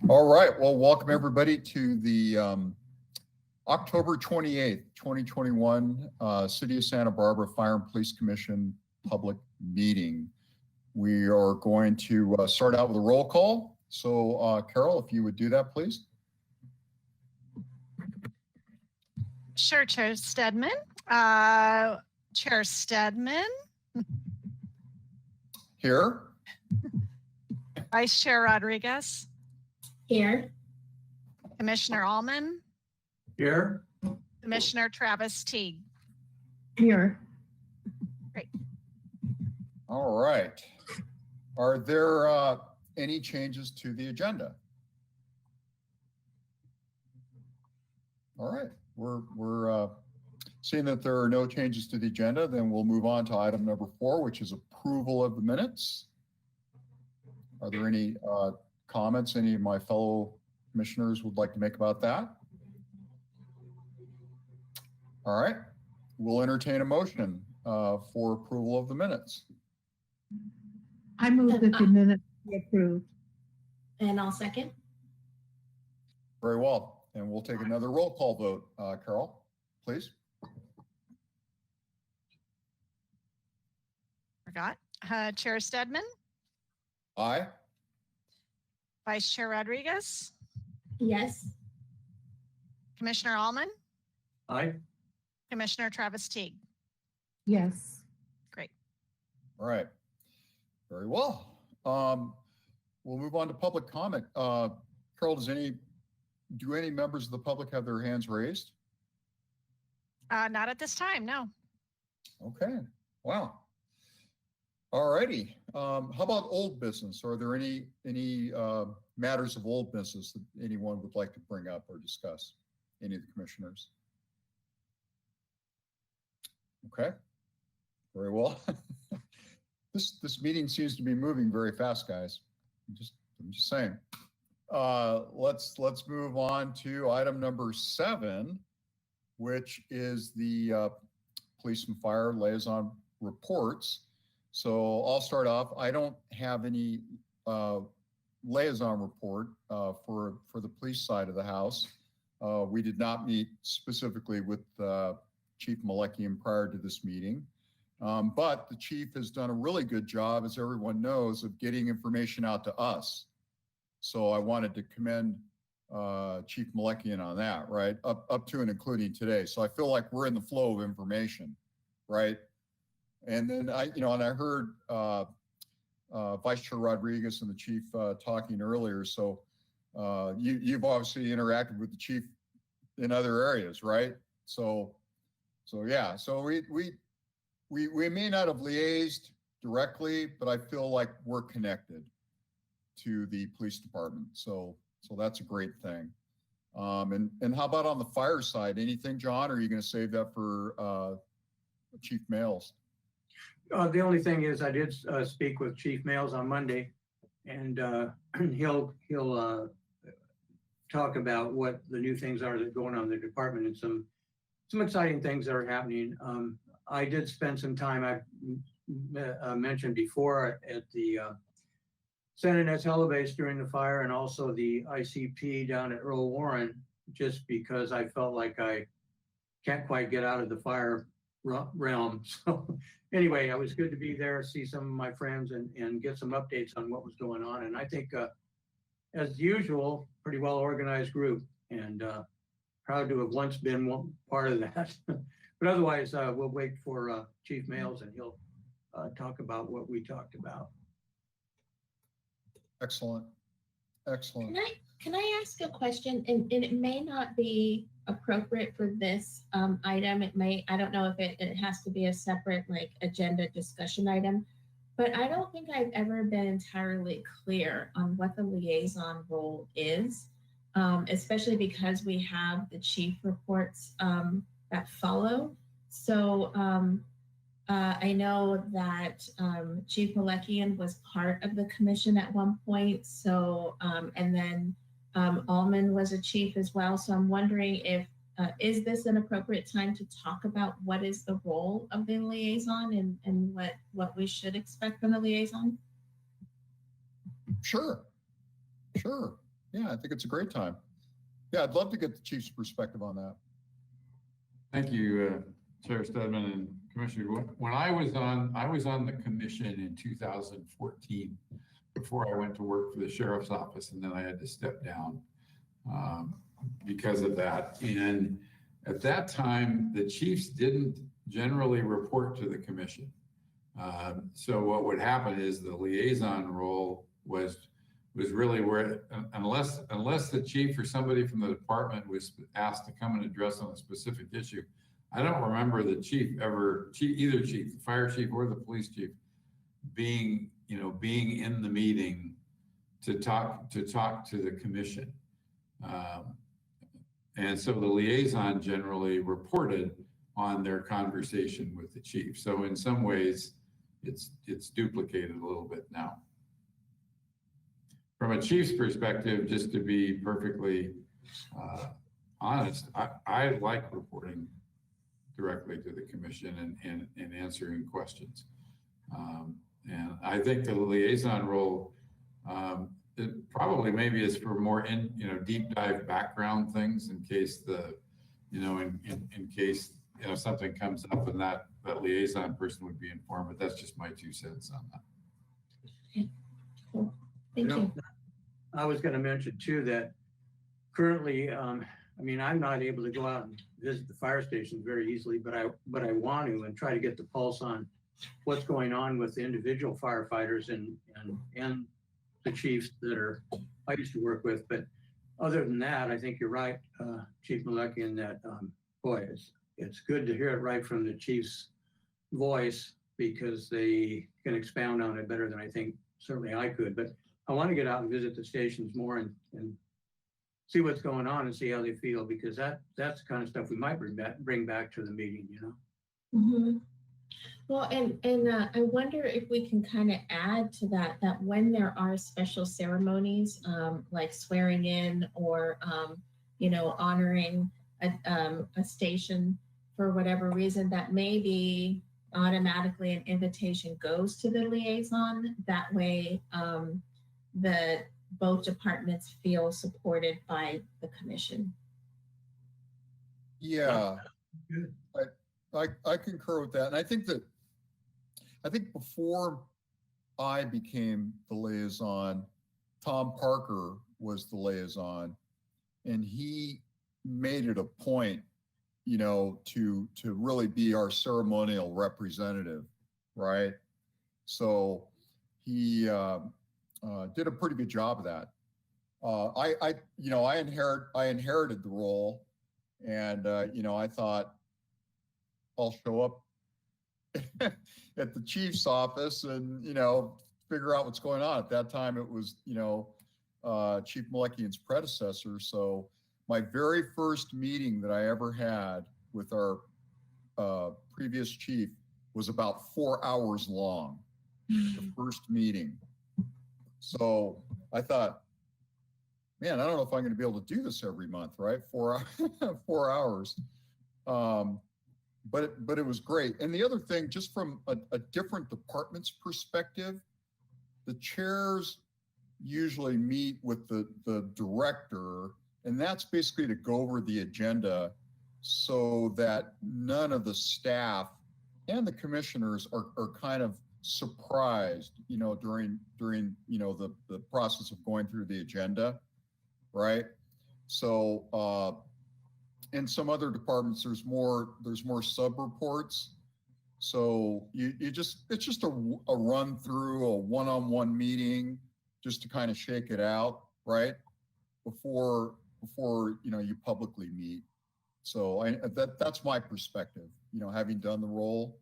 All right. Well, welcome everybody to the October 28th, 2021 City of Santa Barbara Fire and Police Commission public meeting. We are going to start out with a roll call. So Carol, if you would do that, please. Sure, Chair Stedman. Chair Stedman. Here. Vice Chair Rodriguez. Here. Commissioner Allman. Here. Commissioner Travis Teague. Here. Great. All right. Are there any changes to the agenda? All right. We're seeing that there are no changes to the agenda, then we'll move on to item number 4, which is approval of the minutes. Are there any comments any of my fellow commissioners would like to make about that? All right. We'll entertain a motion for approval of the minutes. I move that the minutes be approved. And I'll second. Very well. And we'll take another roll call vote. Carol, please. Forgot. Chair Stedman. Aye. Vice Chair Rodriguez. Yes. Commissioner Allman. Aye. Commissioner Travis Teague. Yes. Great. All right. Very well. We'll move on to public comment. Carol, do any members of the public have their hands raised? Not at this time, no. Okay. Wow. All righty. How about old business? Are there any matters of old business that anyone would like to bring up or discuss? Any of the commissioners? Okay. Very well. This meeting seems to be moving very fast, guys. I'm just saying. Let's move on to item number 7, which is the police and fire liaison reports. So I'll start off. I don't have any liaison report for the police side of the house. We did not meet specifically with Chief Malakian prior to this meeting. But the chief has done a really good job, as everyone knows, of getting information out to us. So I wanted to commend Chief Malakian on that, right? Up to and including today. So I feel like we're in the flow of information, right? And then I heard Vice Chair Rodriguez and the chief talking earlier. So you've obviously interacted with the chief in other areas, right? So yeah. So we may not have liaised directly, but I feel like we're connected to the police department. So that's a great thing. And how about on the fire side? Anything, John? Or are you going to save that for Chief Males? The only thing is I did speak with Chief Males on Monday, and he'll talk about what the new things are that are going on in the department and some exciting things that are happening. I did spend some time, I mentioned before, at the San Ynez Helibase during the fire, and also the ICP down at Earl Warren, just because I felt like I can't quite get out of the fire realm. So anyway, it was good to be there, see some of my friends, and get some updates on what was going on. And I think, as usual, pretty well organized group, and proud to have once been one part of that. But otherwise, we'll wait for Chief Males, and he'll talk about what we talked about. Excellent. Excellent. Can I ask a question? And it may not be appropriate for this item. It may, I don't know if it has to be a separate like agenda discussion item, but I don't think I've ever been entirely clear on what the liaison role is, especially because we have the chief reports that follow. So I know that Chief Malakian was part of the commission at one point. So, and then Allman was a chief as well. So I'm wondering if, is this an appropriate time to talk about what is the role of the liaison and what we should expect from the liaison? Sure. Yeah, I think it's a great time. Yeah, I'd love to get the chief's perspective on that. Thank you, Chair Stedman and Commissioner. When I was on the commission in 2014, before I went to work for the sheriff's office, and then I had to step down because of that. And at that time, the chiefs didn't generally report to the commission. So what would happen is the liaison role was really where, unless the chief or somebody from the department was asked to come and address on a specific issue, I don't remember the either chief, the fire chief or the police chief, being in the meeting to talk to the commission. And so the liaison generally reported on their conversation with the chief. So in some ways, it's duplicated a little bit now. From a chief's perspective, just to be perfectly honest, I like reporting directly to the commission and answering questions. And I think the liaison role, it probably maybe is for more deep dive background things in case in case something comes up, and that liaison person would be informed. But that's just my 2 cents on that. Cool. Thank you. I was going to mention too that currently, I'm not able to go out and visit the fire stations very easily, but I want to and try to get the pulse on what's going on with the individual firefighters and the chiefs that I used to work with. But other than that, I think you're right, Chief Melekian, that boy, it's good to hear it right from the chief's voice, because they can expound on it better than I think certainly I could. But I want to get out and visit the stations more and see what's going on and see how they feel, because that's the kind of stuff we might bring back to the meeting, Mm-hmm. Well, and I wonder if we can kind of add to that when there are special ceremonies, like swearing in or, honoring a station for whatever reason, that maybe automatically an invitation goes to the liaison. That way, both departments feel supported by the commission. Yeah, Good. I concur with that. And I think before I became the liaison, Tom Parker was the liaison, and he made it a point, to really be our ceremonial representative, right? So he did a pretty good job of that. I inherited the role, and I thought I'll show up at the chief's office and figure out what's going on. At that time, it was Chief Melekian's predecessor. So my very first meeting that I ever had with our previous chief was about 4 hours long. The first meeting. So I thought, man, I don't know if I'm going to be able to do this every month, right? 4 hours. But it was great. And the other thing, just from a different department's perspective, the chairs usually meet with the director, and that's basically to go over the agenda so that none of the staff and the commissioners are kind of surprised, during the process of going through the agenda, right? So in some other departments, there's more sub reports. So it's just a run through, a one-on-one meeting, just to kind of shake it out, right? Before you publicly meet. So that's my perspective, having done the role.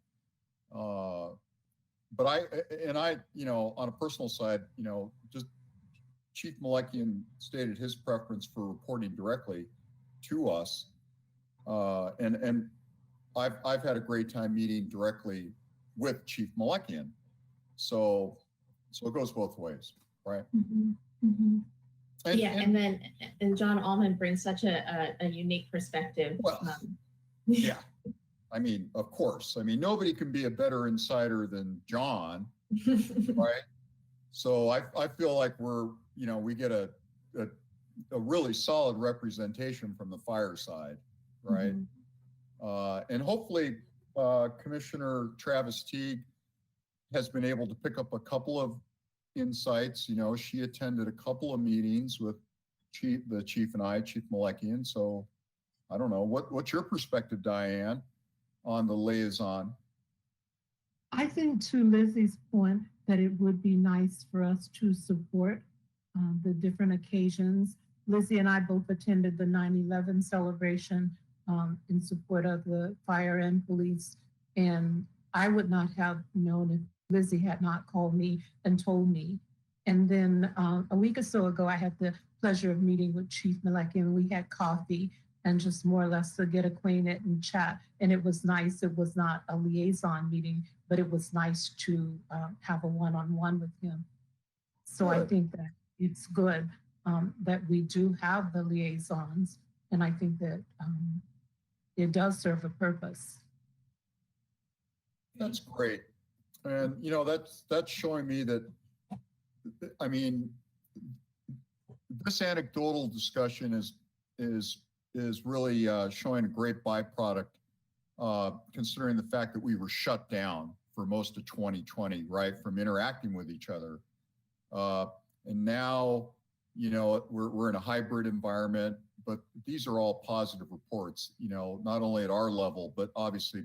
But I, on a personal side, just Chief Melekian stated his preference for reporting directly to us. And I've had a great time meeting directly with Chief Melekian. So it goes both ways, right? Mm-hmm. Mm-hmm. And John Allman brings such a unique perspective. Well, yeah. I mean, of course. I mean, nobody can be a better insider than John, right? So I feel like we get a a really solid representation from the fire side, right? And hopefully Commissioner Travis Teague has been able to pick up a couple of insights. You know, she attended a couple of meetings with the chief and I, Chief Malekian. So I don't know, what's your perspective, Diane, on the liaison? I think to Lizzie's point that it would be nice for us to support the different occasions. Lizzie and I both attended the 9/11 celebration in support of the fire and police. And I would not have known if Lizzie had not called me and told me. And then a week or so ago, I had the pleasure of meeting with Chief Malekian. We had coffee and just more or less to get acquainted and chat. And it was nice. It was not a liaison meeting, but it was nice to have a one-on-one with him. So I think that it's good that we do have the liaisons. And I think that it does serve a purpose. That's great. And, you know, that's showing me that, I mean, this anecdotal discussion is really showing a great byproduct, considering the fact that we were shut down for most of 2020, right, from interacting with each other. And now, you know, we're in a hybrid environment, but these are all positive reports, you know, not only at our level, but obviously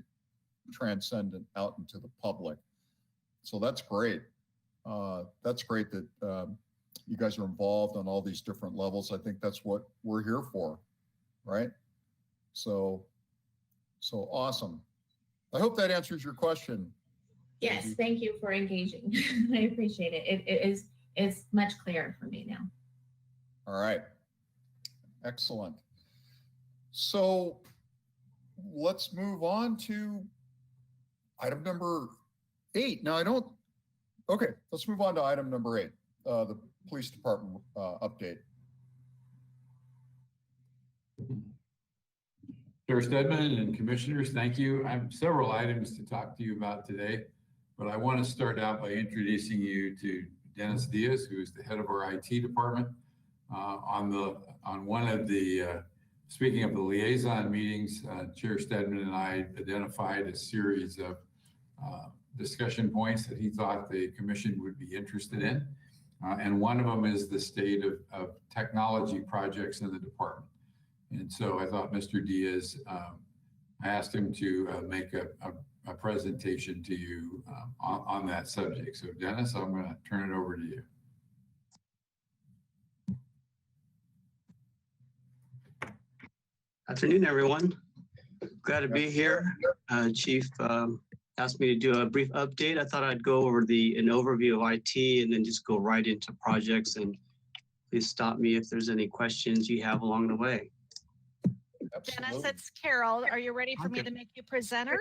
transcendent out into the public. So that's great. That's great that you guys are involved on all these different levels. I think that's what we're here for, right? So awesome. I hope that answers your question. Yes, thank you for engaging. I appreciate it. It's much clearer for me now. All right. Excellent. So let's move on to item number 8. Now okay, let's move on to item number 8, the police department update. Chair Stedman and commissioners, thank you. I have several items to talk to you about today, but I want to start out by introducing you to Dennis Diaz, who is the head of our IT department. On one of the, speaking of the liaison meetings, Chair Stedman and I identified a series of discussion points that he thought the commission would be interested in. And one of them is the state of technology projects in the department. And so I thought Mr. Diaz, I asked him to make a presentation to you on that subject. So Dennis, I'm going to turn it over to you. Afternoon, everyone. Glad to be here. Chief asked me to do a brief update. I thought I'd go over an overview of IT and then just go right into projects, and please stop me if there's any questions you have along the way. Dennis, it's Carol. Are you ready for me to make you presenter?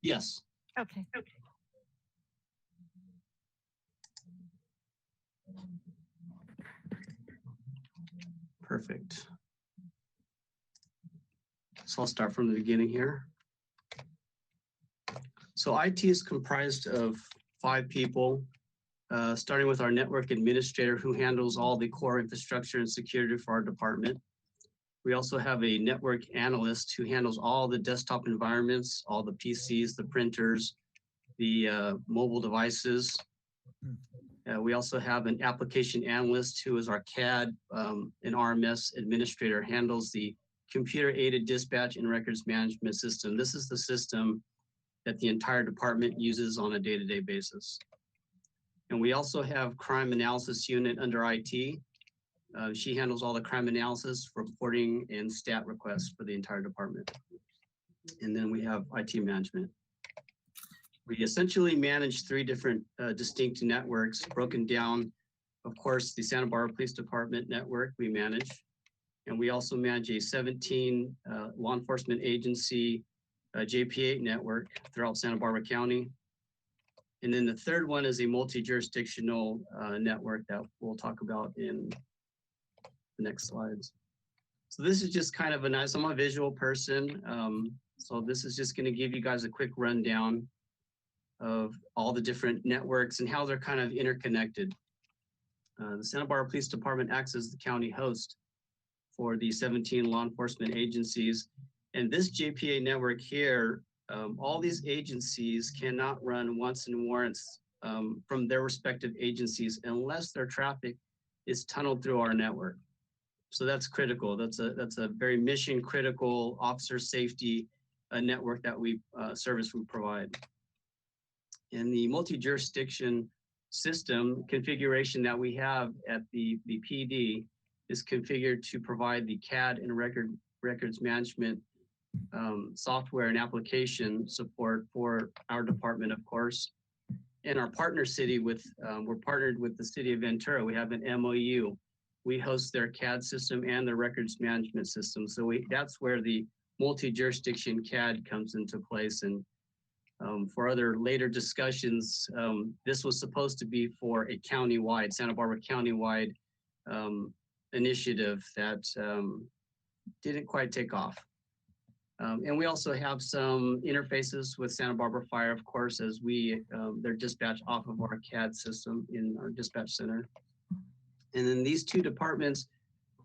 Yes. Okay. Perfect. So I'll start from the beginning here. So IT is comprised of 5 people, starting with our network administrator who handles all the core infrastructure and security for our department. We also have a network analyst who handles all the desktop environments, all the PCs, the printers, the mobile devices. We also have an application analyst who is our CAD and RMS administrator, handles the computer-aided dispatch and records management system. This is the system that the entire department uses on a day-to-day basis. And we also have crime analysis unit under IT. She handles all the crime analysis, reporting, and stat requests for the entire department. And then we have IT management. We essentially manage 3 different distinct networks broken down. Of course, the Santa Barbara Police Department network we manage. And we also manage a 17 law enforcement agency JP8 network throughout Santa Barbara County. And then the third one is a multi-jurisdictional network that we'll talk about in the next slides. So this is just kind of I'm a visual person. So this is just going to give you guys a quick rundown of all the different networks and how they're kind of interconnected. The Santa Barbara Police Department acts as the county host for the 17 law enforcement agencies. And this JPA network here, all these agencies cannot run wants and warrants from their respective agencies unless their traffic is tunneled through our network. So that's critical. That's a very mission critical officer safety network that we service we provide. And the multi-jurisdiction system configuration that we have at the PD is configured to provide the CAD and records management software and application support for our department, of course. In our partner city we're partnered with the city of Ventura. We have an MOU. We host their CAD system and their records management system. So that's where the multi-jurisdiction CAD comes into place. And for other later discussions, this was supposed to be for a countywide, Santa Barbara countywide initiative that didn't quite take off. And we also have some interfaces with Santa Barbara Fire, of course, as they're dispatched off of our CAD system in our dispatch center. And then these two departments,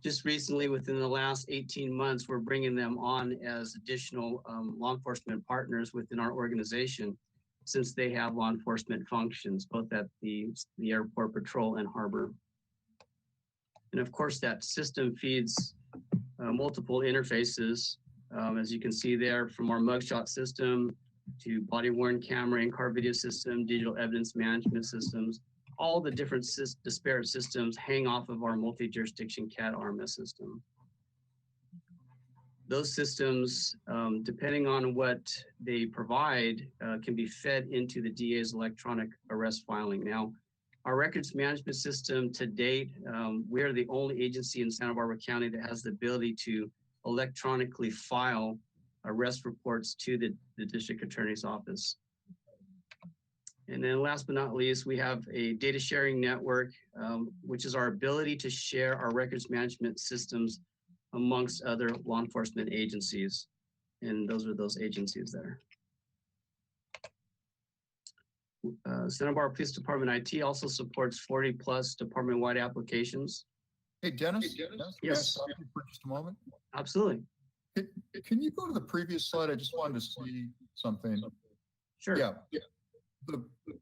just recently within the last 18 months, we're bringing them on as additional law enforcement partners within our organization, since they have law enforcement functions, both at the airport patrol and harbor. And of course, that system feeds multiple interfaces, as you can see there, from our mugshot system to body-worn camera and car video system, digital evidence management systems. All the different disparate systems hang off of our multi-jurisdiction CAD RMS system. Those systems, depending on what they provide, can be fed into the DA's electronic arrest filing. Now, our records management system to date, we are the only agency in Santa Barbara County that has the ability to electronically file arrest reports to the district attorney's office. And then last but not least, we have a data sharing network, which is our ability to share our records management systems amongst other law enforcement agencies. And those are those agencies there. Santa Barbara Police Department IT also supports 40+ department-wide applications. Hey, Dennis, can I Yes. stop you for just a moment? Absolutely. Can you go to the previous slide? I just wanted to see something. Sure. Yeah.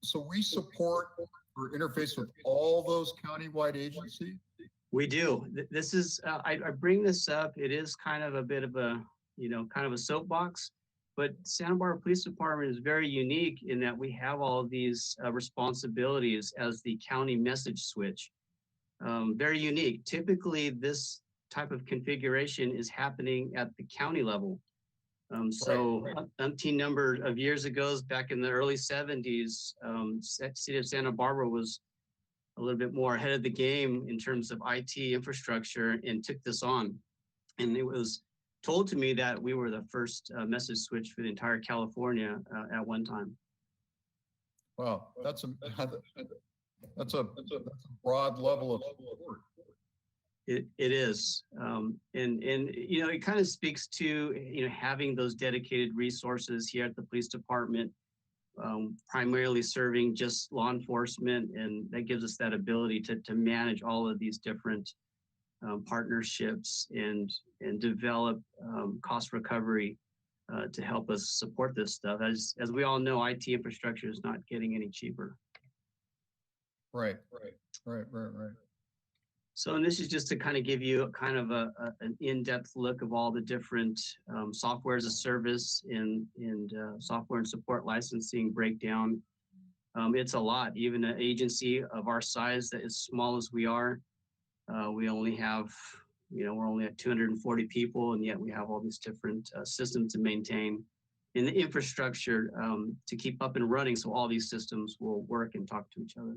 So we support or interface with all those countywide agencies? We do. This is, I bring this up. It is kind of a bit of a, kind of a soapbox, but Santa Barbara Police Department is very unique in that we have all of these responsibilities as the county message switch. Very unique. Typically, this type of configuration is happening at the county level. So umpteen number of years ago, back in the early 70s, city of Santa Barbara was a little bit more ahead of the game in terms of IT infrastructure and took this on. And it was told to me that we were the first message switch for the entire California at one time. Wow, that's a broad level of support. It is, and it kind of speaks to having those dedicated resources here at the police department, primarily serving just law enforcement, and that gives us that ability to manage all of these different partnerships and develop cost recovery to help us support this stuff. As we all know, IT infrastructure is not getting any cheaper. Right. So, and this is just to kind of give you kind of an in-depth look of all the different software as a service and software and support licensing breakdown. It's a lot. Even an agency of our size, that as small as we are, we only have, we're only at 240 people, and yet we have all these different systems to maintain and the infrastructure to keep up and running, so all these systems will work and talk to each other.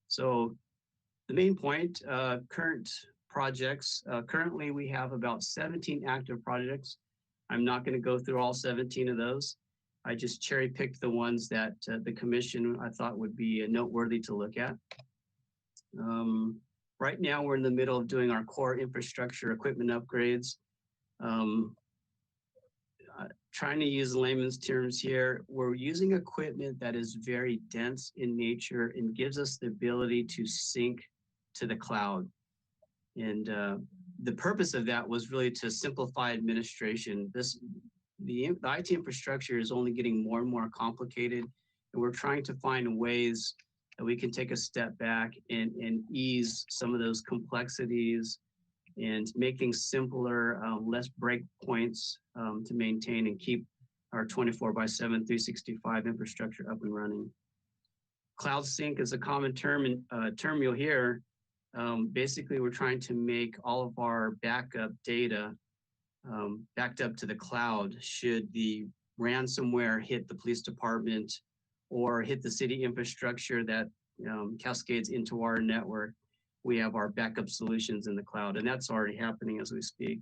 So the main point, current projects, currently we have about 17 active projects. I'm not going to go through all 17 of those. I just cherry picked the ones that the commission I thought would be noteworthy to look at. Right now we're in the middle of doing our core infrastructure equipment upgrades. Trying to use layman's terms here, we're using equipment that is very dense in nature and gives us the ability to sync to the cloud. And the purpose of that was really to simplify administration. The IT infrastructure is only getting more and more complicated, and we're trying to find ways that we can take a step back and ease some of those complexities and make things simpler, less breakpoints to maintain and keep our 24/7, 365 infrastructure up and running. Cloud sync is a common term you'll hear. Basically, we're trying to make all of our backup data backed up to the cloud should the ransomware hit the police department or hit the city infrastructure that cascades into our network. We have our backup solutions in the cloud, and that's already happening as we speak.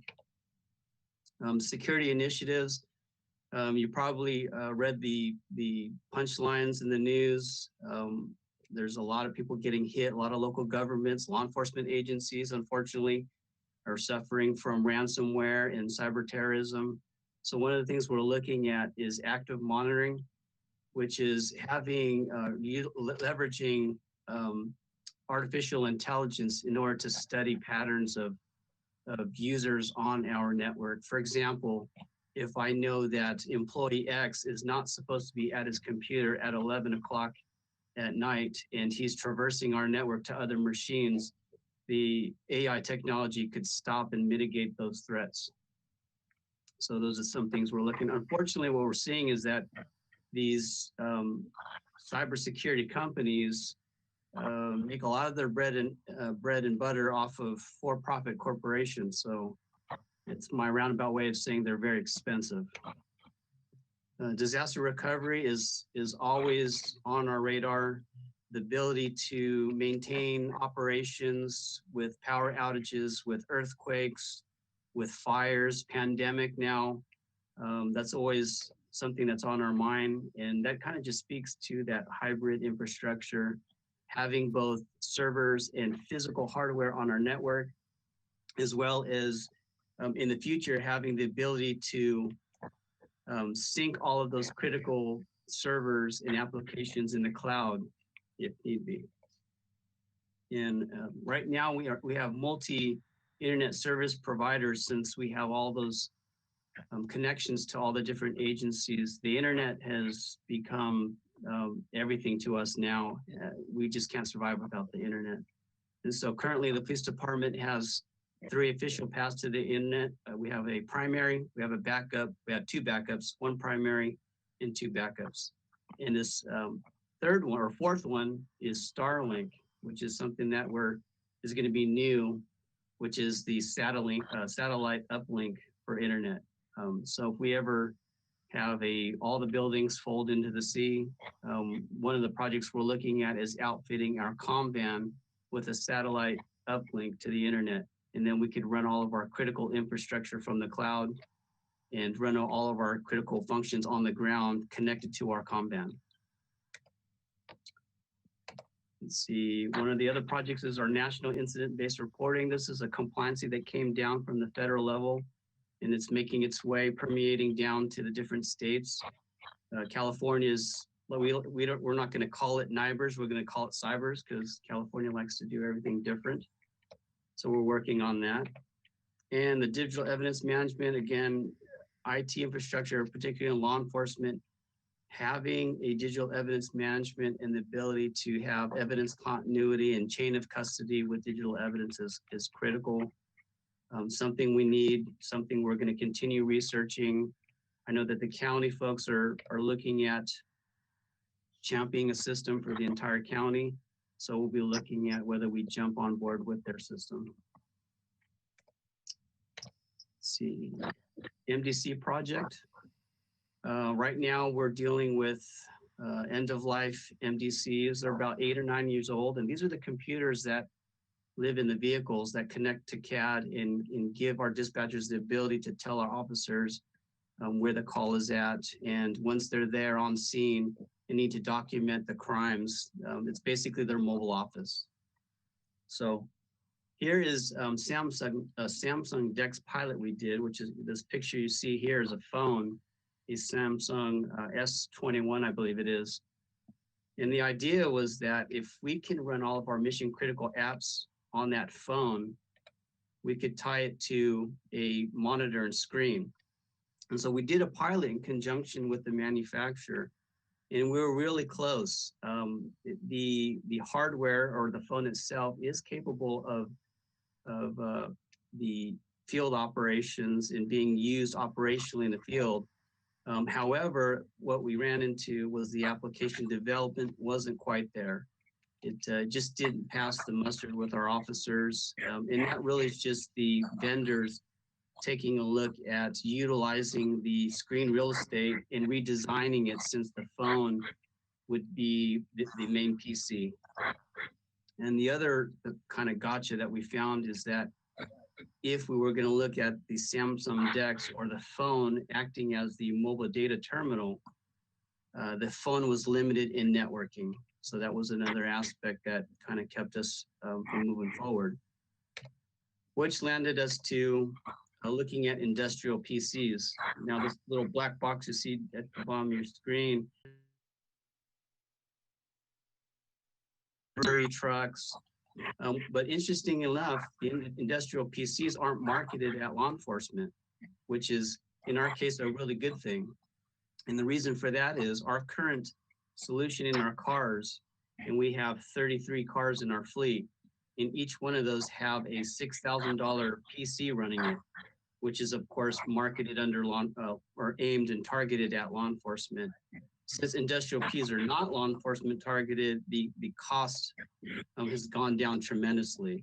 Security initiatives. You probably read the punchlines in the news. There's a lot of people getting hit, a lot of local governments, law enforcement agencies, unfortunately, are suffering from ransomware and cyber terrorism. So one of the things we're looking at is active monitoring, which is having, leveraging artificial intelligence in order to study patterns of users on our network. For example, if I know that employee X is not supposed to be at his computer at 11 o'clock at night and he's traversing our network to other machines, the AI technology could stop and mitigate those threats. So those are some things we're looking at. Unfortunately, what we're seeing is that these cybersecurity companies make a lot of their bread and butter off of for-profit corporations. So it's my roundabout way of saying they're very expensive. Disaster recovery is always on our radar. The ability to maintain operations with power outages, with earthquakes, with fires, pandemic now, that's always something that's on our mind. And that kind of just speaks to that hybrid infrastructure, having both servers and physical hardware on our network, as well as in the future, having the ability to sync all of those critical servers and applications in the cloud if need be. And right now we have multi-internet service providers, since we have all those connections to all the different agencies. The internet has become everything to us now. We just can't survive without the internet. And so currently the police department has 3 official paths to the internet. We have a primary, we have a backup, we have 2 backups, 1 primary and 2 backups. And this third one or fourth one is Starlink, which is something that is going to be new, which is the satellite uplink for internet. So if we ever have all the buildings fold into the sea, one of the projects we're looking at is outfitting our comm van with a satellite uplink to the internet. And then we could run all of our critical infrastructure from the cloud and run all of our critical functions on the ground connected to our comm van. Let's see, one of the other projects is our national incident-based reporting. This is a compliancy that came down from the federal level, and it's making its way, permeating down to the different states. California's, we're not gonna call it NIBRs, we're gonna call it cybers, because California likes to do everything different. So we're working on that. And the digital evidence management, again, IT infrastructure, particularly in law enforcement, having a digital evidence management and the ability to have evidence continuity and chain of custody with digital evidence is critical. Something we need, something we're going to continue researching. I know that the county folks are looking at championing a system for the entire county. So we'll be looking at whether we jump on board with their system. Let's see, MDC project. Right now we're dealing with end-of-life MDCs. They're about 8 or 9 years old, and these are the computers that live in the vehicles that connect to CAD and give our dispatchers the ability to tell our officers where the call is at. And once they're there on scene, they need to document the crimes. It's basically their mobile office. So here is Samsung Dex pilot we did, which is this picture you see here is a phone, a Samsung S21, I believe it is. And the idea was that if we can run all of our mission critical apps on that phone, we could tie it to a monitor and screen. And so we did a pilot in conjunction with the manufacturer, and we were really close. The hardware or the phone itself is capable of the field operations and being used operationally in the field. However, what we ran into was the application development wasn't quite there. It just didn't pass the muster with our officers. And that really is just the vendors taking a look at utilizing the screen real estate and redesigning it, since the phone would be the main PC. And the other kind of gotcha that we found is that if we were going to look at the Samsung DeX or the phone acting as the mobile data terminal, the phone was limited in networking. So that was another aspect that kind of kept us from moving forward, which landed us to looking at industrial PCs. Now, this little black box you see at the bottom of your screen, delivery trucks. But interesting enough, the industrial PCs aren't marketed at law enforcement, which is, in our case, a really good thing. And the reason for that is our current solution in our cars, and we have 33 cars in our fleet, and each one of those have a $6,000 PC running it, which is of course marketed under law or aimed and targeted at law enforcement. Since industrial PCs are not law enforcement targeted, the cost has gone down tremendously.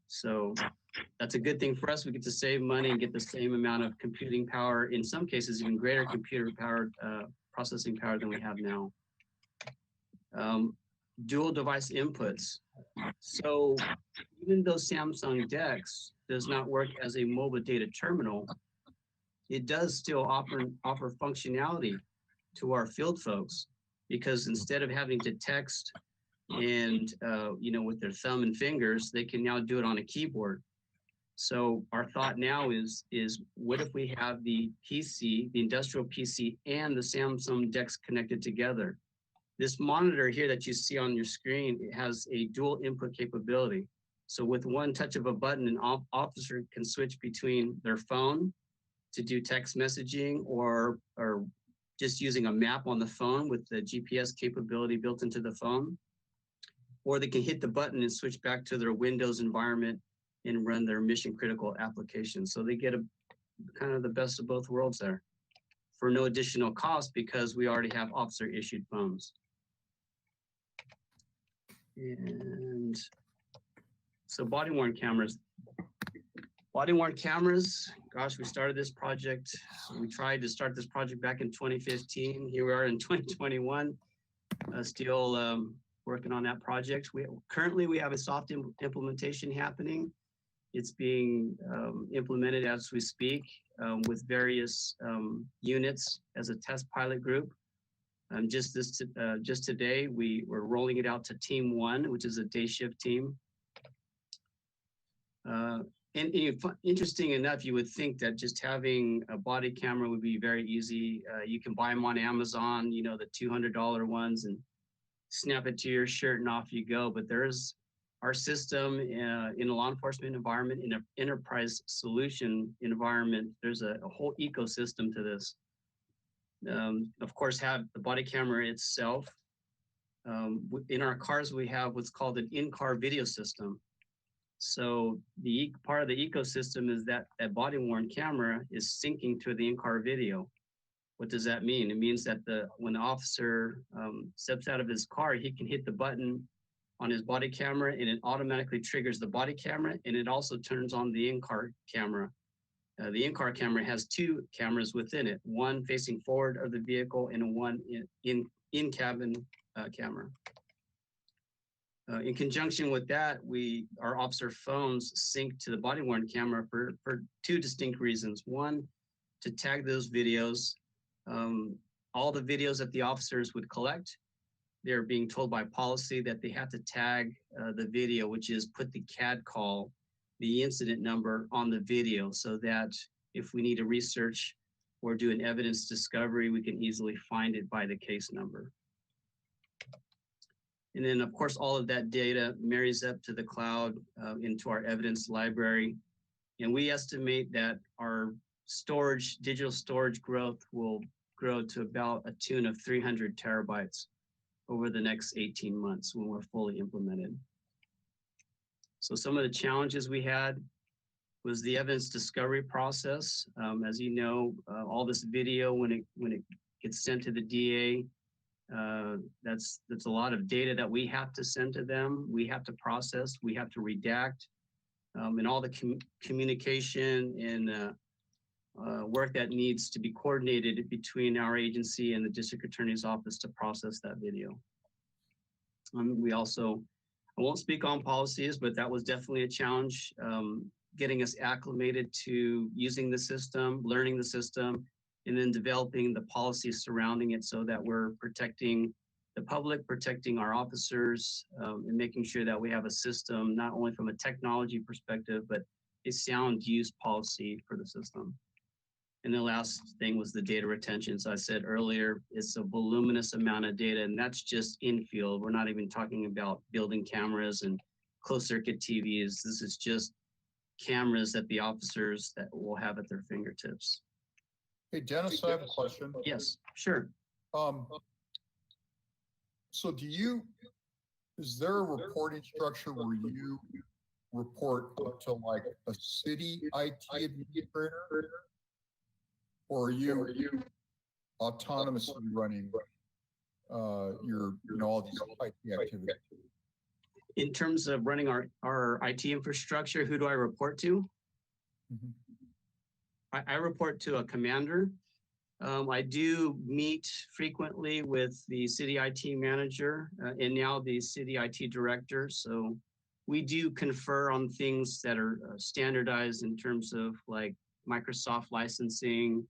So that's a good thing for us. We get to save money and get the same amount of computing power, in some cases even greater computer power, processing power than we have now. Dual device inputs. So even though Samsung DeX does not work as a mobile data terminal, it does still offer functionality to our field folks, because instead of having to text and with their thumb and fingers, they can now do it on a keyboard. So our thought now is what if we have the PC, the industrial PC, and the Samsung DeX connected together? This monitor here that you see on your screen, it has a dual input capability. So with one touch of a button, an officer can switch between their phone to do text messaging, or just using a map on the phone with the GPS capability built into the phone, or they can hit the button and switch back to their Windows environment and run their mission critical applications. So they get a kind of the best of both worlds there for no additional cost, because we already have officer issued phones. And so body worn cameras. Body worn cameras, gosh, we started this project. We tried to start this project back in 2015. Here we are in 2021, still working on that project. Currently we have a soft implementation happening. It's being implemented as we speak with various units as a test pilot group. Just today, we were rolling it out to Team 1, which is a day shift team. And interesting enough, you would think that just having a body camera would be very easy. You can buy them on Amazon, the $200 ones, and snap it to your shirt and off you go. But there's our system in a law enforcement environment, in an enterprise solution environment. There's a whole ecosystem to this. Of course, have the body camera itself. In our cars, we have what's called an in-car video system. So the part of the ecosystem is that body worn camera is syncing to the in-car video. What does that mean? It means that when the officer steps out of his car, he can hit the button on his body camera and it automatically triggers the body camera, and it also turns on the in-car camera. The in-car camera has two cameras within it, one facing forward of the vehicle and one in-cabin camera. In conjunction with that, our officer phones sync to the body-worn camera for two distinct reasons. One, to tag those videos. All the videos that the officers would collect, they're being told by policy that they have to tag the video, which is put the CAD call, the incident number, on the video, so that if we need to research or do an evidence discovery, we can easily find it by the case number. And then, of course, all of that data marries up to the cloud into our evidence library. And we estimate that our storage, digital storage growth will grow to about a tune of 300 terabytes over the next 18 months when we're fully implemented. So some of the challenges we had was the evidence discovery process. As you know, all this video, when it gets sent to the DA, that's a lot of data that we have to send to them. We have to process, we have to redact, and all the communication and work that needs to be coordinated between our agency and the district attorney's office to process that video. We also, I won't speak on policies, but that was definitely a challenge, getting us acclimated to using the system, learning the system, and then developing the policies surrounding it so that we're protecting the public, protecting our officers, and making sure that we have a system, not only from a technology perspective, but a sound use policy for the system. And the last thing was the data retention. So I said earlier, it's a voluminous amount of data, and that's just in field. We're not even talking about building cameras and closed circuit TVs. This is just cameras that the officers that will have at their fingertips. Hey, Dennis, I have a question. Yes, sure. So is there a reporting structure where you report up to like a city IT administrator? Or are you autonomously running all these IT activities? In terms of running our IT infrastructure, who do I report to? Mhm. I report to a commander. I do meet frequently with the city IT manager and now the city IT director. So we do confer on things that are standardized in terms of like Microsoft licensing,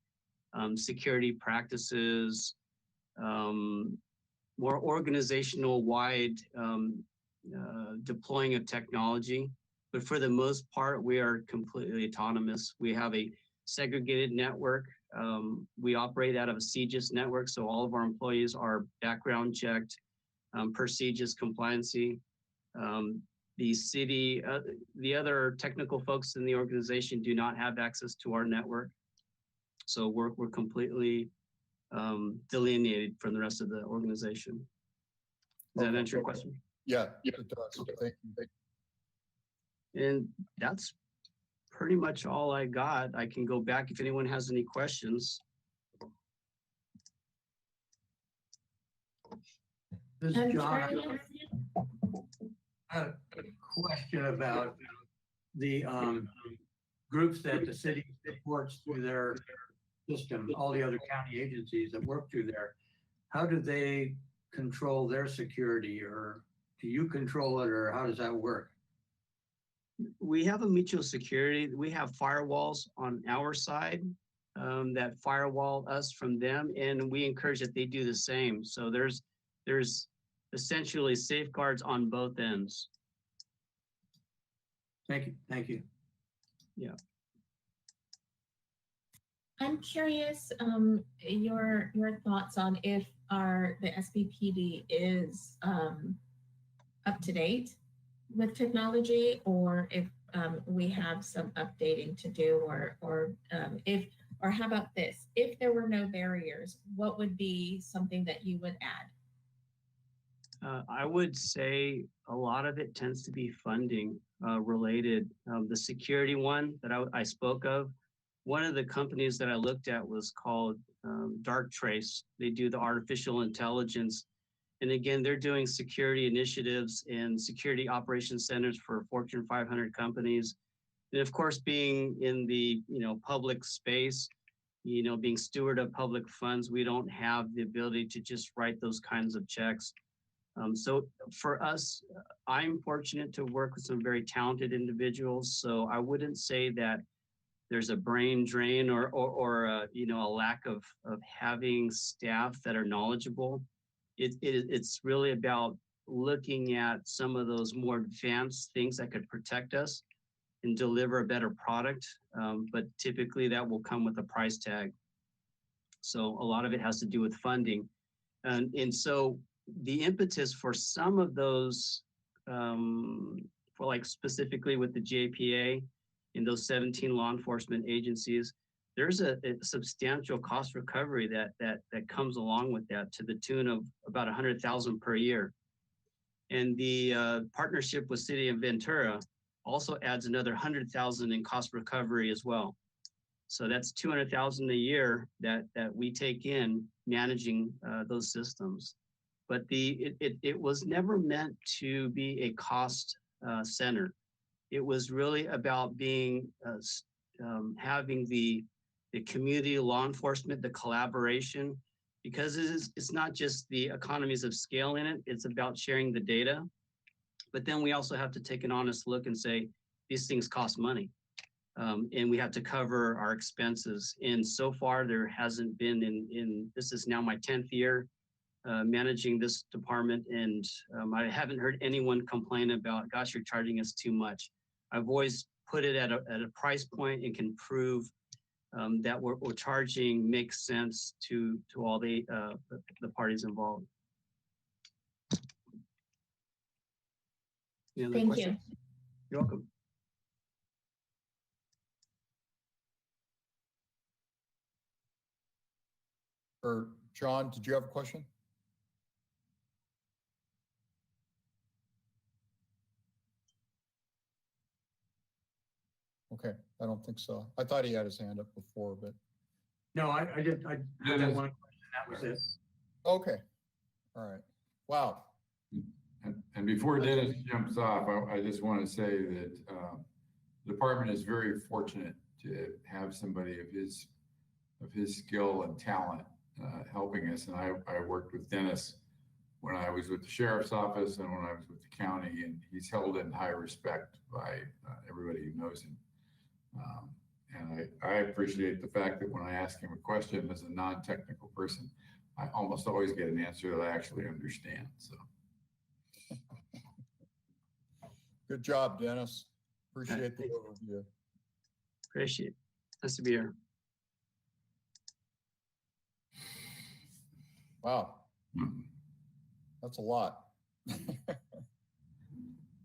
security practices, more organizational wide deploying of technology. But for the most part, we are completely autonomous. We have a segregated network. We operate out of a CGIS network, so all of our employees are background checked per CGIS compliancy. The city, the other technical folks in the organization do not have access to our network. So we're completely delineated from the rest of the organization. Does that answer your question? Yeah, it does. Okay. Thank you. And that's pretty much all I got. I can go back if anyone has any questions. This is I'm John. trying- I have a question about the groups that the city supports through their system, all the other county agencies that work through there. How do they control their security, or do you control it, or how does that work? We have a mutual security. We have firewalls on our side that firewall us from them, and we encourage that they do the same. So there's essentially safeguards on both ends. Thank you. Thank you. Yeah. I'm curious, your thoughts on if the SBPD is up to date with technology, or if we have some updating to do, or how about this? If there were no barriers, what would be something that you would add? I would say a lot of it tends to be funding related. The security one that I spoke of, one of the companies that I looked at was called Darktrace. They do the artificial intelligence. And again, they're doing security initiatives and security operations centers for Fortune 500 companies. And of course, being in the public space, being steward of public funds, we don't have the ability to just write those kinds of checks. So for us, I'm fortunate to work with some very talented individuals. So I wouldn't say that there's a brain drain or a lack of having staff that are knowledgeable. It's really about looking at some of those more advanced things that could protect us and deliver a better product. But typically that will come with a price tag. So a lot of it has to do with funding. And so the impetus for some of those, for like specifically with the JPA in those 17 law enforcement agencies, there's a substantial cost recovery that comes along with that to the tune of about 100,000 per year. And the partnership with City of Ventura also adds another 100,000 in cost recovery as well. So that's 200,000 a year that we take in managing those systems. But it was never meant to be a cost center. It was really about being having the community law enforcement, the collaboration, because it's not just the economies of scale in it, it's about sharing the data. But then we also have to take an honest look and say, these things cost money. And we have to cover our expenses. And so far there hasn't been this is now my 10th year managing this department. And I haven't heard anyone complain about, gosh, you're charging us too much. I've always put it at a price point and can prove that what we're charging makes sense to all the parties involved. Any other Thank questions? you. You're welcome. Or John, did you have a question? Okay, I don't think so. I thought he had his hand up before, but, No, I had that one question, that was it. okay. All right. Wow. And before Dennis jumps off, I just want to say that the department is very fortunate to have somebody of his skill and talent helping us. And I worked with Dennis when I was with the sheriff's office and when I was with the county, and he's held in high respect by everybody who knows him. And I appreciate the fact that when I ask him a question as a non-technical person, I almost always get an answer that I actually understand. So. Good job, Dennis. Appreciate the overview. Appreciate it. Nice to be here. Wow. That's a lot.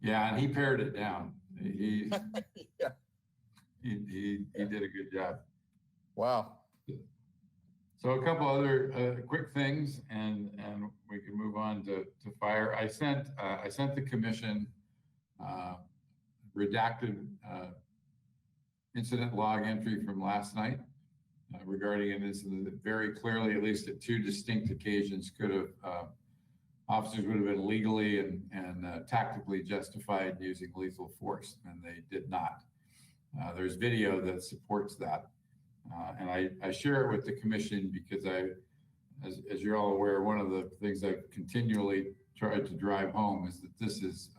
Yeah, and he pared it down. He Yeah. he did a good job. Wow. So a couple other quick things, and we can move on to fire. I sent the commission redacted incident log entry from last night regarding an incident that very clearly, at least at two distinct occasions, could have officers would have been legally and tactically justified using lethal force, and they did not. There's video that supports that. And I share it with the commission because as you're all aware, one of the things I've continually tried to drive home is that this is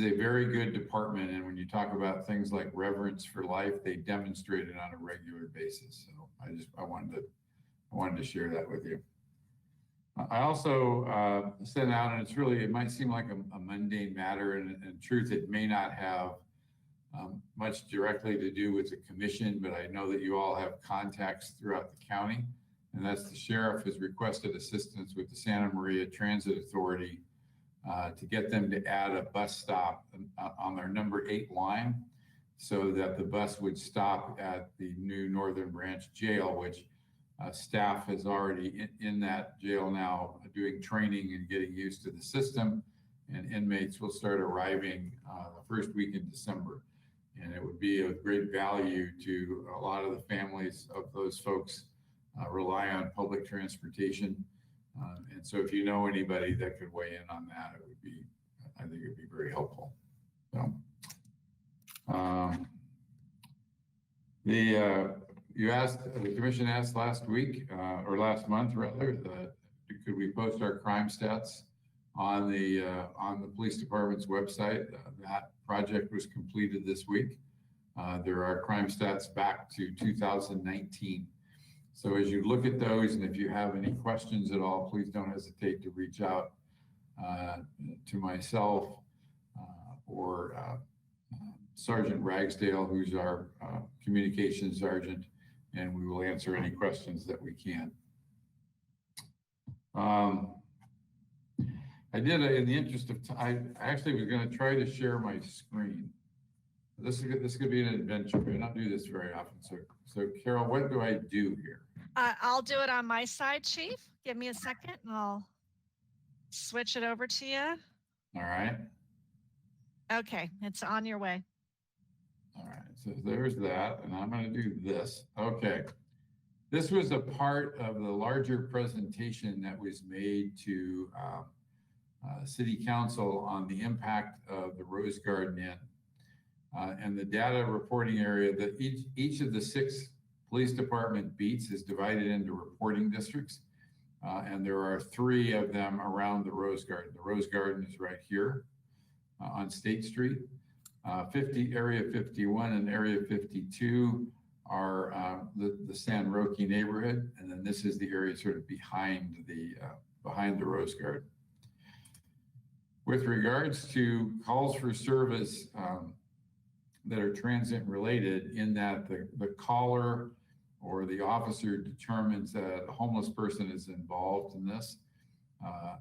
a very good department. And when you talk about things like reverence for life, they demonstrate it on a regular basis. So I wanted to share that with you. I also sent out, and it might seem like a mundane matter, and in truth, it may not have much directly to do with the commission, but I know that you all have contacts throughout the county, and that's the sheriff has requested assistance with the Santa Maria Transit Authority to get them to add a bus stop on their number 8 line so that the bus would stop at the new Northern Branch Jail, which staff is already in that jail now doing training and getting used to the system, and inmates will start arriving the first week in December. And it would be of great value to a lot of the families of those folks rely on public transportation. And so if you know anybody that could weigh in on that, I think it would be very helpful. So, the commission asked last week, or last month rather, could we post our crime stats on the police department's website? That project was completed this week. There are crime stats back to 2019. So as you look at those, and if you have any questions at all, please don't hesitate to reach out to myself or Sergeant Ragsdale, who's our communications sergeant, and we will answer any questions that we can. I did, in the interest of time, I actually was gonna try to share my screen. This could be an adventure, but I don't do this very often. So Carol, what do I do here? I'll do it on my side, Chief. Give me a second and I'll switch it over to you. All right. Okay, it's on your way. All right, so there's that, and I'm going to do this. Okay. This was a part of the larger presentation that was made to City Council on the impact of the Rose Garden Inn and the data reporting area. That each of the 6 police department beats is divided into reporting districts, and there are 3 of them around the Rose Garden. The Rose Garden is right here on State Street. Area 51 and Area 52 are the San Roque neighborhood, and then this is the area sort of behind the Rose Garden. With regards to calls for service that are transient related, in that the caller or the officer determines that a homeless person is involved in this. I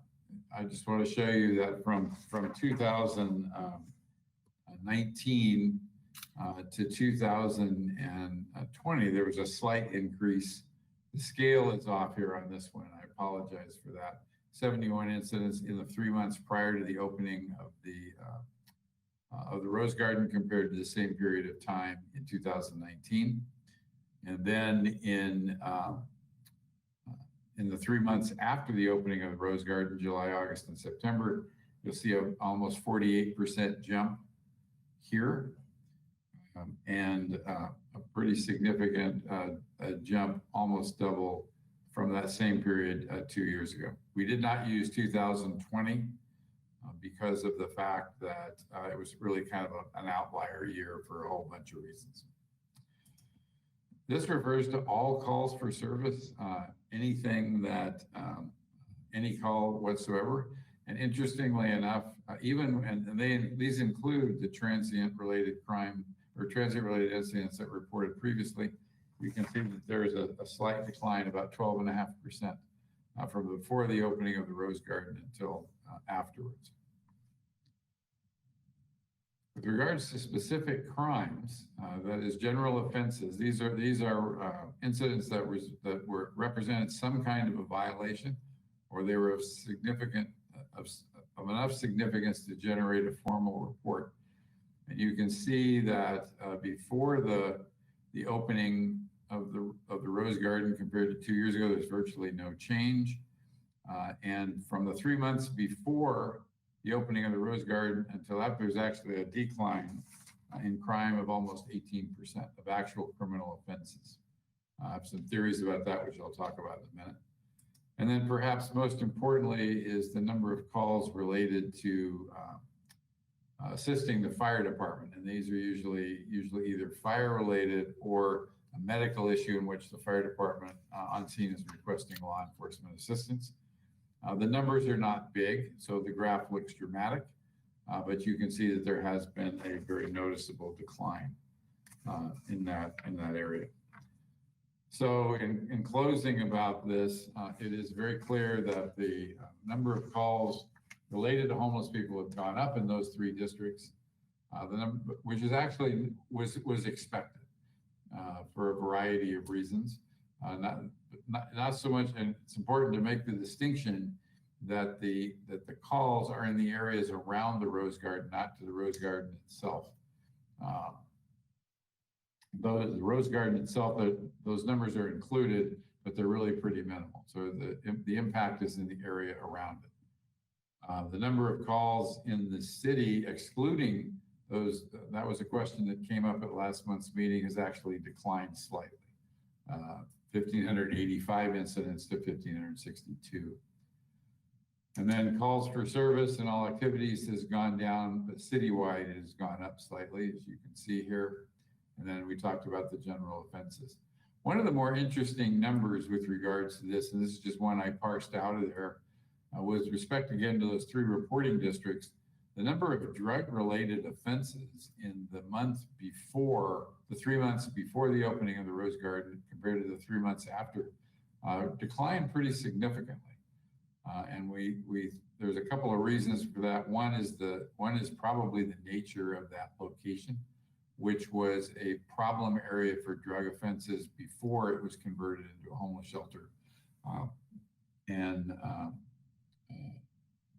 just want to show you that from 2019 to 2020, there was a slight increase. The scale is off here on this one. I apologize for that. 71 incidents in the 3 months prior to the opening of the Rose Garden compared to the same period of time in 2019. And then in the 3 months after the opening of the Rose Garden, July, August, and September, you'll see a almost 48% jump here, and a pretty significant jump, almost double from that same period 2 years ago. We did not use 2020 because of the fact that it was really kind of an outlier year for a whole bunch of reasons. This refers to all calls for service, anything that, any call whatsoever. And interestingly enough, these include the transient related crime or transient related incidents that reported previously. You can see that there is a slight decline, about 12.5% from before the opening of the Rose Garden until afterwards. With regards to specific crimes, that is general offenses, these are incidents that were represented some kind of a violation, or they were of enough significance to generate a formal report. And you can see that before the opening of the Rose Garden compared to 2 years ago, there's virtually no change. And from the 3 months before the opening of the Rose Garden until after, there's actually a decline in crime of almost 18% of actual criminal offenses. I have some theories about that, which I'll talk about in a minute. And then perhaps most importantly is the number of calls related to assisting the fire department. And these are usually either fire related or a medical issue in which the fire department on scene is requesting law enforcement assistance. The numbers are not big, so the graph looks dramatic, but you can see that there has been a very noticeable decline in that area. So in closing about this, it is very clear that the number of calls related to homeless people have gone up in those 3 districts, which is actually was expected for a variety of reasons. Not so much, and it's important to make the distinction that the calls are in the areas around the Rose Garden, not to the Rose Garden itself. Though the Rose Garden itself, those numbers are included, but they're really pretty minimal. So the impact is in the area around it. The number of calls in the city, excluding those, that was a question that came up at last month's meeting, has actually declined slightly. 1,585 incidents to 1,562. And then calls for service and all activities has gone down, but citywide it has gone up slightly, as you can see here. And then we talked about the general offenses. One of the more interesting numbers with regards to this, and this is just one I parsed out of there, with respect again to those 3 reporting districts, the number of drug-related offenses in the month before, the 3 months before the opening of the Rose Garden compared to the 3 months after, declined pretty significantly. And there's a couple of reasons for that. One is probably the nature of that location, which was a problem area for drug offenses before it was converted into a homeless shelter. And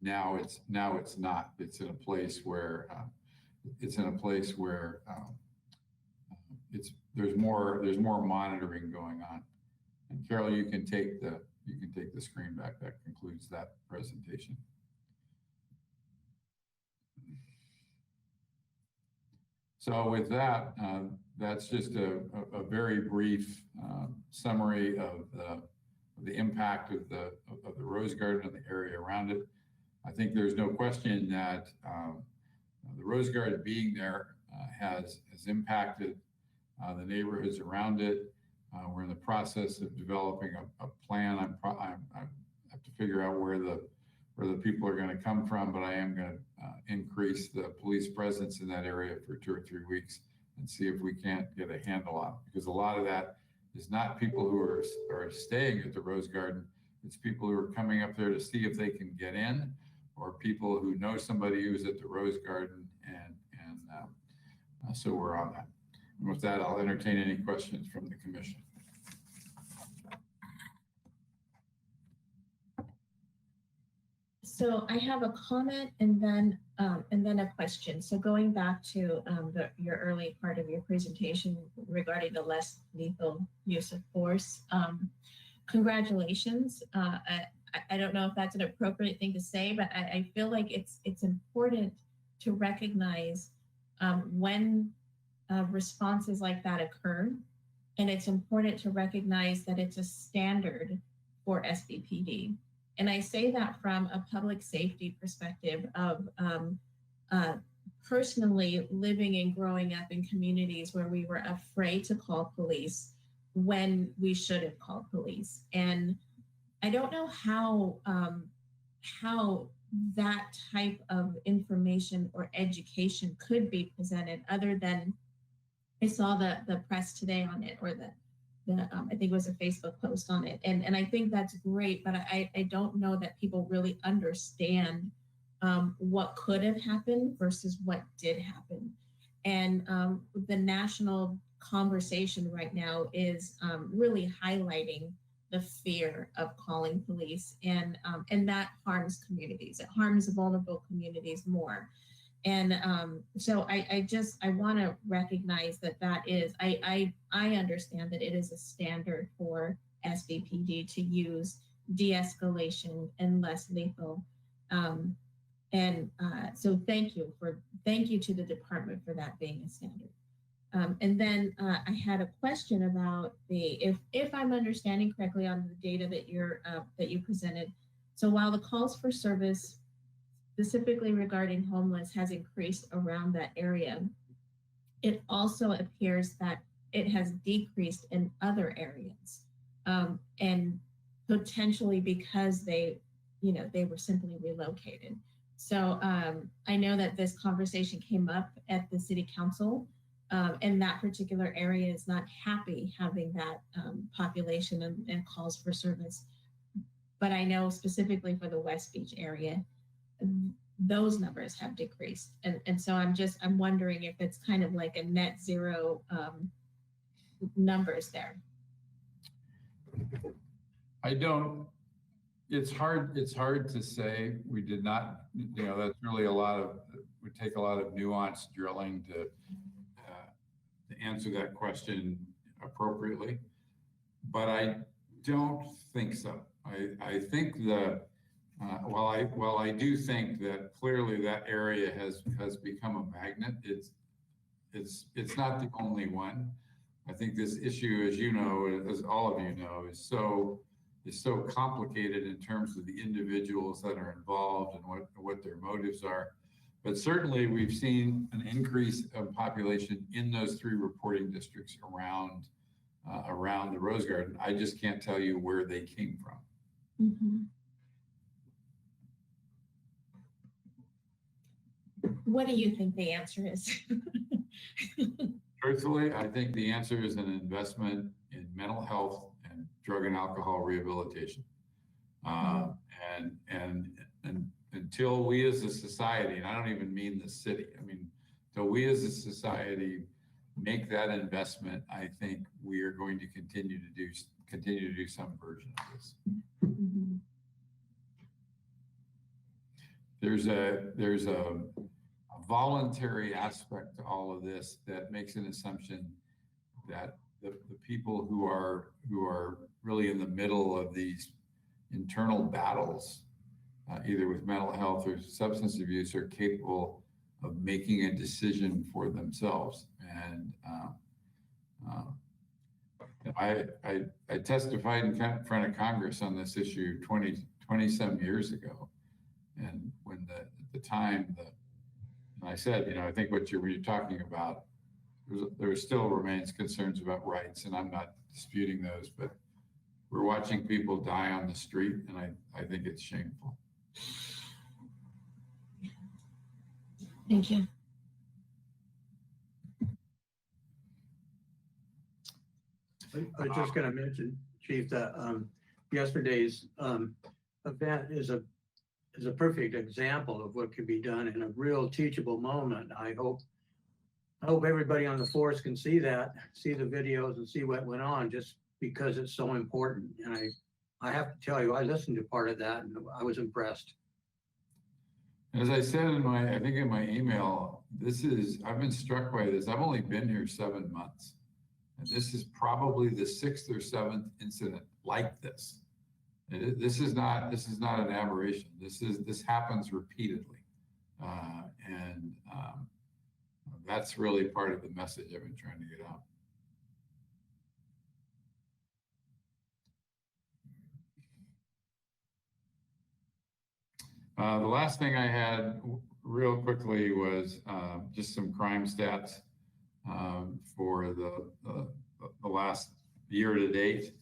now it's not. It's in a place where there's more monitoring going on. And Carol, you can take the screen back. That concludes that presentation. So with that, that's just a very brief summary of the impact of the Rose Garden and the area around it. I think there's no question that the Rose Garden being there has impacted the neighborhoods around it. We're in the process of developing a plan. I have to figure out where the people are going to come from, but I am going to increase the police presence in that area for 2 or 3 weeks and see if we can't get a handle on it. Because a lot of that is not people who are staying at the Rose Garden. It's people who are coming up there to see if they can get in, or people who know somebody who's at the Rose Garden, and so we're on that. And with that, I'll entertain any questions from the commission. So I have a comment and then a question. So going back to your early part of your presentation regarding the less lethal use of force, congratulations. I don't know if that's an appropriate thing to say, but I feel like it's important to recognize when responses like that occur, and it's important to recognize that it's a standard for SBPD. And I say that from a public safety perspective of personally living and growing up in communities where we were afraid to call police when we should have called police. And I don't know how that type of information or education could be presented other than I saw the press today on it, or I think it was a Facebook post on it. And I think that's great, but I don't know that people really understand what could have happened versus what did happen. And the national conversation right now is really highlighting the fear of calling police, and that harms communities. It harms vulnerable communities more. And so I want to recognize that is, I understand that it is a standard for SBPD to use de-escalation and less lethal. So thank you to the department for that being a standard. And then I had a question about if I'm understanding correctly on the data that you presented. So while the calls for service specifically regarding homeless has increased around that area, it also appears that it has decreased in other areas, and potentially because they were simply relocated. So I know that this conversation came up at the city council, and that particular area is not happy having that population and calls for service. But I know specifically for the West Beach area, those numbers have decreased. And so I'm wondering if it's kind of like a net zero numbers there. It's hard to say. We did not, that's really would take a lot of nuanced drilling to answer that question appropriately, but I don't think so. I think while I do think that clearly that area has become a magnet, it's not the only one. I think this issue, as you know, as all of you know, is so complicated in terms of the individuals that are involved and what their motives are. But certainly we've seen an increase of population in those 3 reporting districts around the Rose Garden. I just can't tell you where they came from. Mm-hmm. What do you think the answer is? Truthfully, I think the answer is an investment in mental health and drug and alcohol rehabilitation. And until we as a society, and I don't even mean the city, I mean, until we as a society make that investment, I think we are going to continue to do some version of this. Mhm. There's a voluntary aspect to all of this that makes an assumption that the people who are really in the middle of these internal battles, either with mental health or substance abuse, are capable of making a decision for themselves. And I testified in front of Congress on this issue 20 some years ago. And when at the time, and I said, you know, I think what you're talking about, there still remains concerns about rights, and I'm not disputing those, but we're watching people die on the street, and I think it's shameful. Thank you. I was just going to mention, Chief, that yesterday's event is a perfect example of what could be done in a real teachable moment. I hope everybody on the force can see that, see the videos and see what went on, just because it's so important. And I have to tell you, I listened to part of that and I was impressed. As I said in I think in my email, I've been struck by this. I've only been here 7 months. And this is probably the 6th or 7th incident like this. This is not an aberration. This happens repeatedly. And that's really part of the message I've been trying to get out. The last thing I had real quickly was just some crime stats for the last year to date.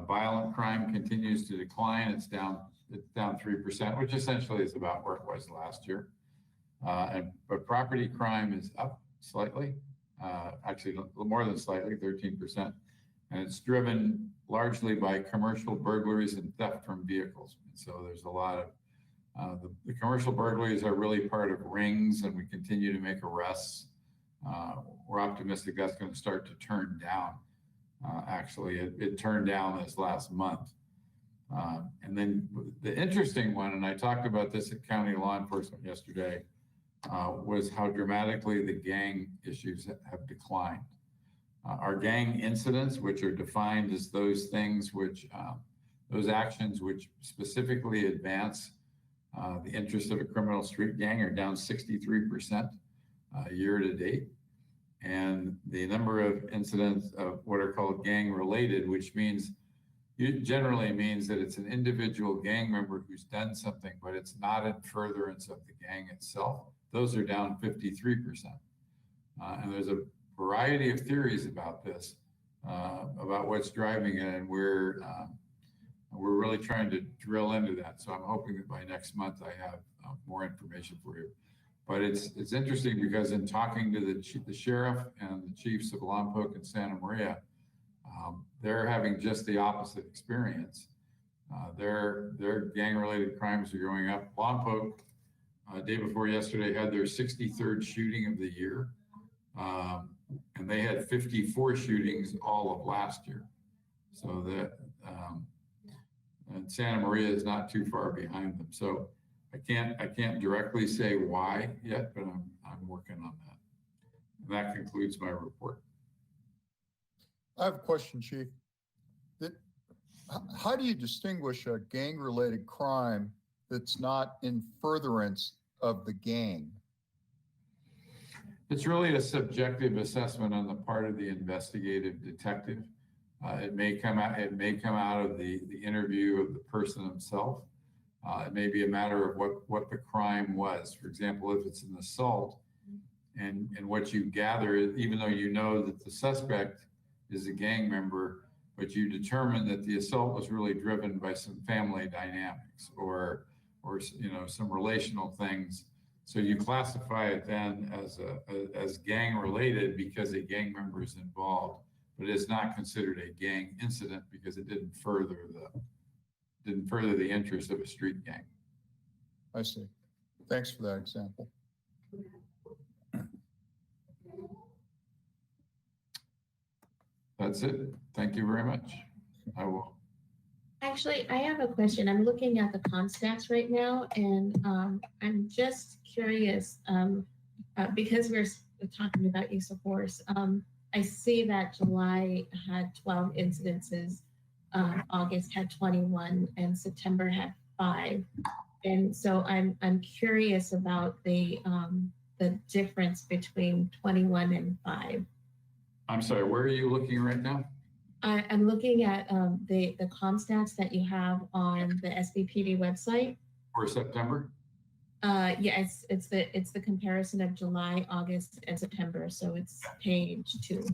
Violent crime continues to decline. It's down 3%, which essentially is about where it was last year. But property crime is up slightly, actually more than slightly, 13%. And it's driven largely by commercial burglaries and theft from vehicles. And so there's a lot of the commercial burglaries are really part of rings, and we continue to make arrests. We're optimistic that's going to start to turn down. Actually, it turned down this last month. And then the interesting one, and I talked about this at county law enforcement yesterday, was how dramatically the gang issues have declined. Our gang incidents, which are defined as those things which, those actions which specifically advance the interest of a criminal street gang, are down 63% year to date. And the number of incidents of what are called gang related, which means it generally means that it's an individual gang member who's done something, but it's not in furtherance of the gang itself. Those are down 53%. And there's a variety of theories about this, about what's driving it, and we're really trying to drill into that. So I'm hoping that by next month I have more information for you. But it's interesting because in talking to the sheriff and the chiefs of Lompoc and Santa Maria, they're having just the opposite experience. Their gang-related crimes are going up. Lompoc, day before yesterday, had their 63rd shooting of the year, and they had 54 shootings all of last year. So that and Santa Maria is not too far behind them. So I can't directly say why yet, but I'm working on that. And that concludes my report. I have a question, Chief. How do you distinguish a gang-related crime that's not in furtherance of the gang? It's really a subjective assessment on the part of the investigative detective. It may come out of the interview of the person himself. It may be a matter of what the crime was. For example, if it's an assault, and what you gather, even though you know that the suspect is a gang member, but you determine that the assault was really driven by some family dynamics or some relational things. So you classify it then as gang related because a gang member is involved, but it's not considered a gang incident because it didn't further didn't further the interest of a street gang. I see. Thanks for that example. That's it. Thank you very much. I will. Actually, I have a question. I'm looking at the Comstats right now, and I'm just curious, because we're talking about use of force. I see that July had 12 incidences, August had 21, and September had 5. And so I'm curious about the difference between 21 and 5. I'm sorry, where are you looking right now? I'm looking at the Comstats that you have on the SBPD website. For September? Yeah, it's the comparison of July, August, and September. So it's page 2.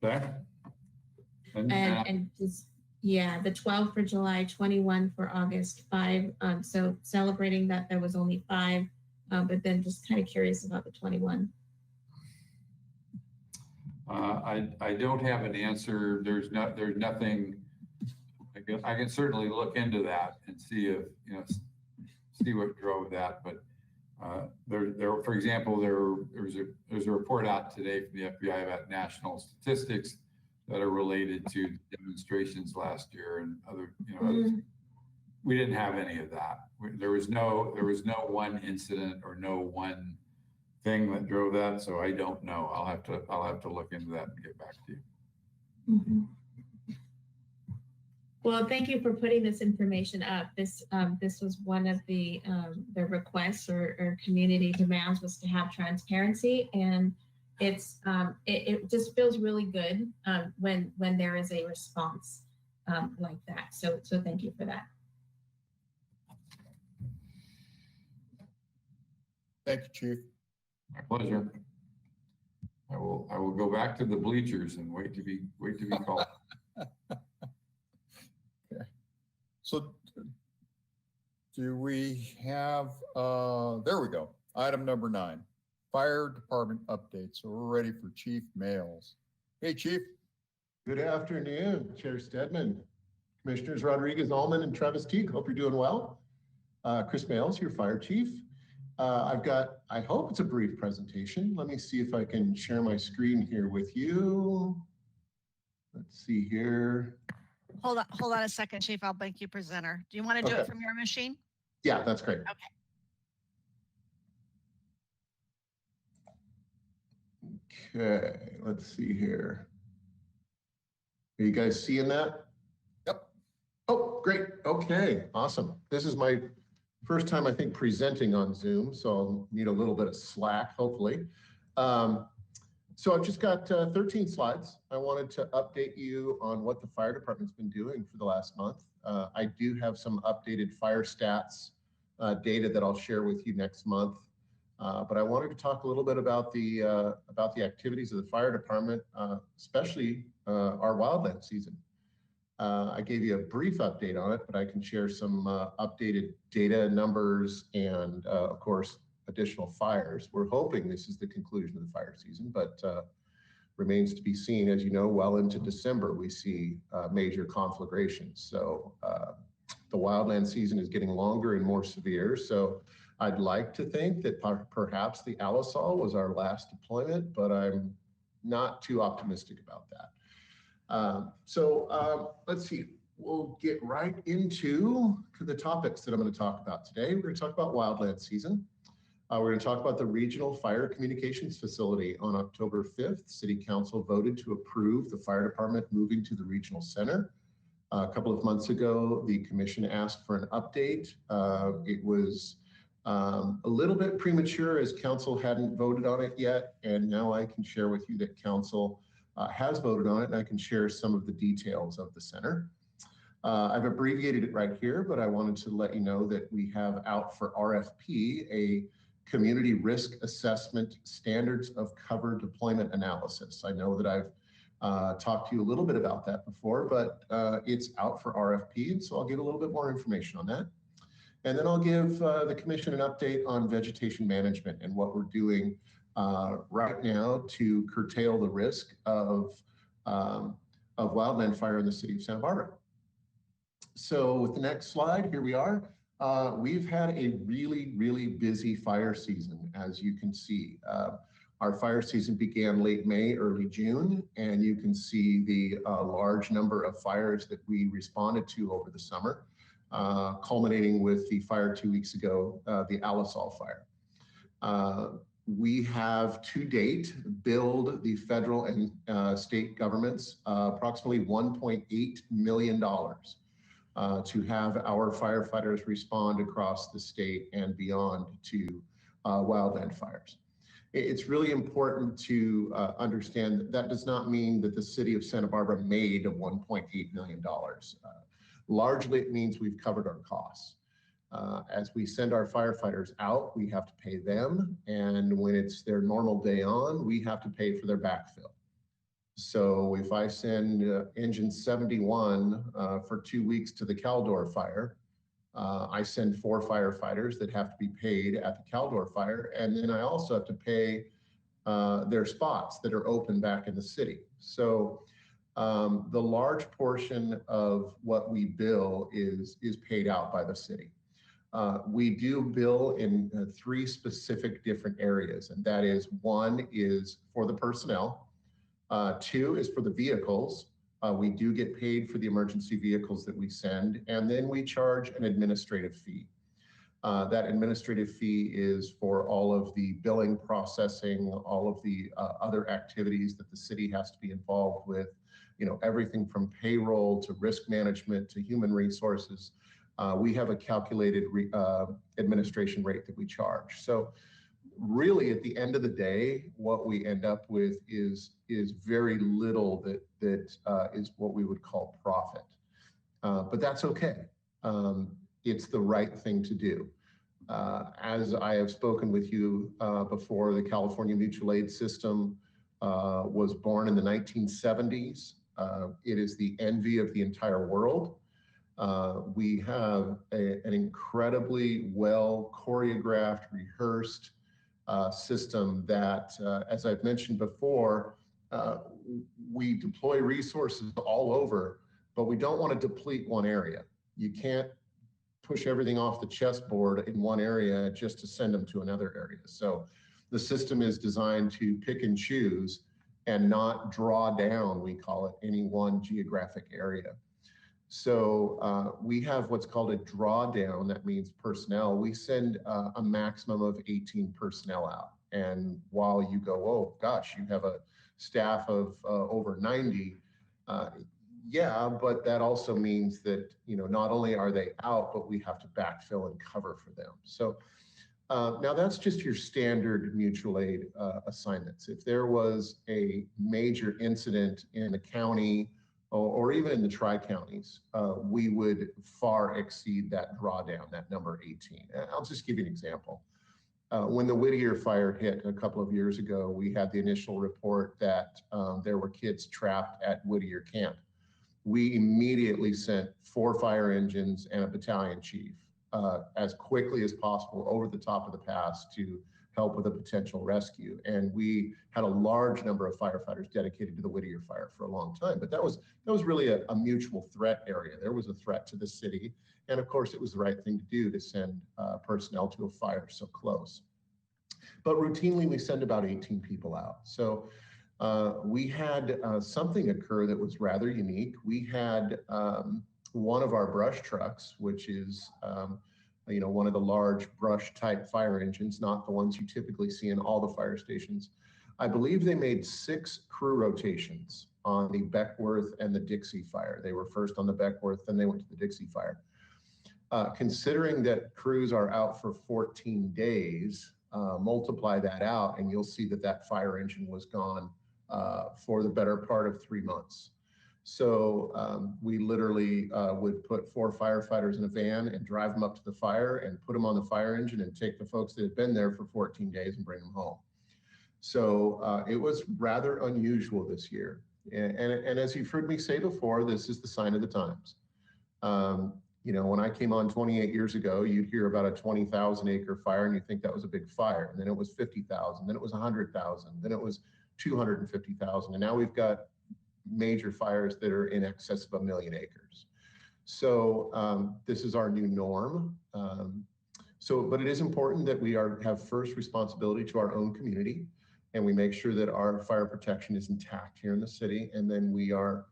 There? And just, yeah, the 12 for July, 21 for August, 5. So celebrating that there was only 5, but then just kind of curious about the 21. I don't have an answer. There's nothing. I can certainly look into that and see if, see what drove that. But there, for example, there's a report out today from the FBI about national statistics that are related to demonstrations last year and other, we didn't have any of that. There was no one incident or no one thing that drove that. So I don't know. I'll have to look into that and get back to you. Mm-hmm. Well, thank you for putting this information up. This was one of the requests or community demands, was to have transparency, and it's it just feels really good when there is a response like that. So thank you for that. Thank you, Chief. My pleasure. I will go back to the bleachers and wait to be called. Okay. So do we have, there we go. Item number 9, fire department updates. So we're ready for Chief Mails. Hey, Chief. Good afternoon, Chair Stedman, Commissioners Rodriguez, Allman, and Travis Teague. Hope you're doing well. Chris Males, your fire chief. I've got, I hope it's a brief presentation. Let me see if I can share my screen here with you. Let's see here. Hold on a second, Chief. I'll make you presenter. Do you want to do it from your machine? Yeah, that's great. Okay, let's see here. Are you guys seeing that? Yep. Oh, great. Okay, awesome. This is my first time, I think, presenting on Zoom, so I'll need a little bit of slack, hopefully. So I've just got 13 slides. I wanted to update you on what the fire department's been doing for the last month. I do have some updated fire stats data that I'll share with you next month. But I wanted to talk a little bit about the activities of the fire department, especially our wildland season. I gave you a brief update on it, but I can share some updated data, numbers, and of course, additional fires. We're hoping this is the conclusion of the fire season, but remains to be seen. As you know, well into December, we see major conflagrations. So the wildland season is getting longer and more severe. So I'd like to think that perhaps the Alisal was our last deployment, but I'm not too optimistic about that. Let's see, we'll get right into the topics that I'm going to talk about today. We're going to talk about wildland season. We're going to talk about the Regional Fire Communications Facility. On October 5th, City Council voted to approve the fire department moving to the regional center. A couple of months ago, the commission asked for an update. It was a little bit premature as council hadn't voted on it yet, and now I can share with you that council has voted on it, and I can share some of the details of the center. I've abbreviated it right here, but I wanted to let you know that we have out for RFP a Community Risk Assessment Standards of Cover Deployment Analysis. I know that I've talked to you a little bit about that before, but it's out for RFP, and so I'll give a little bit more information on that. And then I'll give the commission an update on vegetation management and what we're doing right now to curtail the risk of of wildland fire in the city of Santa Barbara. So with the next slide, here we are. We've had a really, really busy fire season, as you can see. Our fire season began late May, early June, and you can see the large number of fires that we responded to over the summer, culminating with the fire 2 weeks ago, the Alisol fire. We have to date billed the federal and state governments approximately $1.8 million to have our firefighters respond across the state and beyond to wildland fires. It's really important to understand that that does not mean that the city of Santa Barbara made $1.8 million. Largely, it means we've covered our costs. As we send our firefighters out, we have to pay them. And when it's their normal day on, we have to pay for their backfill. So if I send engine 71 for 2 weeks to the Caldor fire, I send 4 firefighters that have to be paid at the Caldor fire. And then I also have to pay their spots that are open back in the city. So the large portion of what we bill is paid out by the city. We do bill in 3 specific different areas, and that is 1 is for the personnel, 2 is for the vehicles. We do get paid for the emergency vehicles that we send, and then we charge an administrative fee. That administrative fee is for all of the billing processing, all of the other activities that the city has to be involved with, you know, everything from payroll to risk management to human resources. We have a calculated administration rate that we charge. So really, at the end of the day, what we end up with is very little that is what we would call profit. But that's okay. It's the right thing to do. As I have spoken with you before, the California Mutual Aid System was born in the 1970s. It is the envy of the entire world. We have an incredibly well choreographed, rehearsed system that, as I've mentioned before, we deploy resources all over, but we don't want to deplete one area. You can't push everything off the chessboard in one area just to send them to another area. So the system is designed to pick and choose and not draw down, we call it, any one geographic area. So we have what's called a drawdown. That means personnel. We send a maximum of 18 personnel out. And while you go, oh gosh, you have a staff of over 90, yeah, but that also means that, you know, not only are they out, but we have to backfill and cover for them. So now that's just your standard mutual aid assignments. If there was a major incident in the county or even in the tri-counties, we would far exceed that drawdown, that number 18. I'll just give you an example. When the Whittier fire hit a couple of years ago, we had the initial report that there were kids trapped at Whittier camp. We immediately sent 4 fire engines and a battalion chief as quickly as possible over the top of the pass to help with a potential rescue. And we had a large number of firefighters dedicated to the Whittier fire for a long time. But that was really a mutual threat area. There was a threat to the city. And of course, it was the right thing to do to send personnel to a fire so close. But routinely, we send about 18 people out. So we had something occur that was rather unique. We had one of our brush trucks, which is you know, one of the large brush type fire engines, not the ones you typically see in all the fire stations. I believe they made 6 crew rotations on the Beckworth and the Dixie fire. They were first on the Beckworth, then they went to the Dixie fire. Considering that crews are out for 14 days, multiply that out and you'll see that that fire engine was gone for the better part of 3 months. So we literally would put 4 firefighters in a van and drive them up to the fire and put them on the fire engine and take the folks that had been there for 14 days and bring them home. So it was rather unusual this year. And as you've heard me say before, this is the sign of the times. You know, when I came on 28 years ago, you'd hear about a 20,000 acre fire and you think that was a big fire. And then it was 50,000, then it was 100,000, then it was 250,000. And now we've got major fires that are in excess of 1 million acres. So this is our new norm. But it is important that we have first responsibility to our own community, and we make sure that our fire protection is intact here in the city, and then we are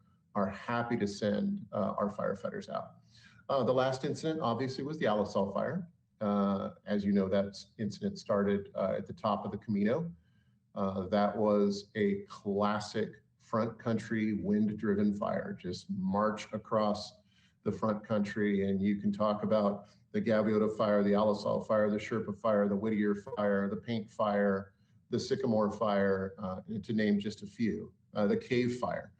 happy to send our firefighters out. The last incident obviously was the Alisal fire. As you know, that incident started at the top of the Camino. That was a classic front country wind-driven fire, just march across the front country, and you can talk about the Gaviota fire, the Alisal fire, the Sherpa fire, the Whittier fire, the Paint fire, the Sycamore fire, to name just a few, the Cave fire.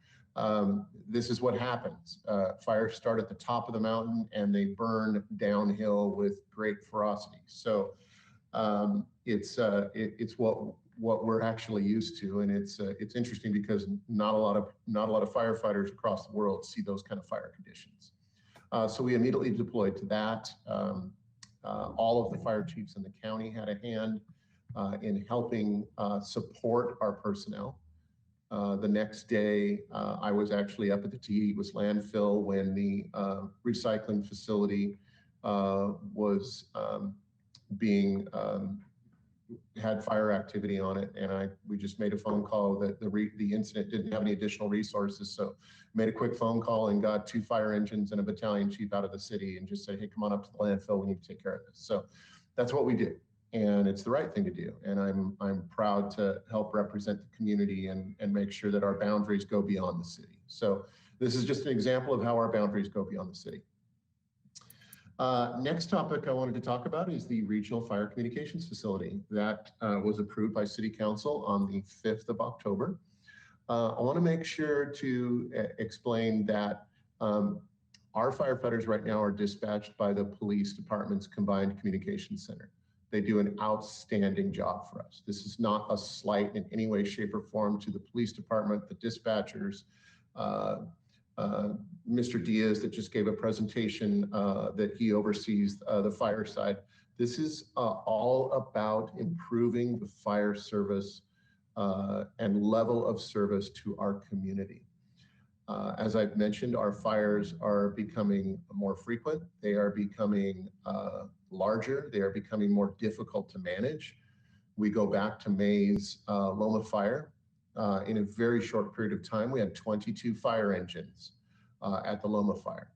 This is what happens. Fires start at the top of the mountain and they burn downhill with great ferocity. So it's what we're actually used to, and it's interesting because not a lot of firefighters across the world see those kind of fire conditions. So we immediately deployed to that. All of the fire chiefs in the county had a hand in helping support our personnel. The next day, I was actually up at the Taheguis landfill when the recycling facility was had fire activity on it, and we just made a phone call that the incident didn't have any additional resources, so made a quick phone call and got 2 fire engines and a battalion chief out of the city and just said, hey, come on up to the landfill, we need to take care of this. So that's what we do, and it's the right thing to do, and I'm proud to help represent the community and make sure that our boundaries go beyond the city. So this is just an example of how our boundaries go beyond the city. Next topic I wanted to talk about is the Regional Fire Communications Facility that was approved by City Council on the 5th of October. I want to make sure to explain that our firefighters right now are dispatched by the police department's combined communications center. They do an outstanding job for us. This is not a slight in any way, shape, or form to the police department, the dispatchers, Mr. Diaz that just gave a presentation that he oversees the fire side. This is all about improving the fire service and level of service to our community. As I've mentioned, our fires are becoming more frequent. They are becoming larger. They are becoming more difficult to manage. We go back to May's Loma fire. In a very short period of time, we had 22 fire engines at the Loma fire.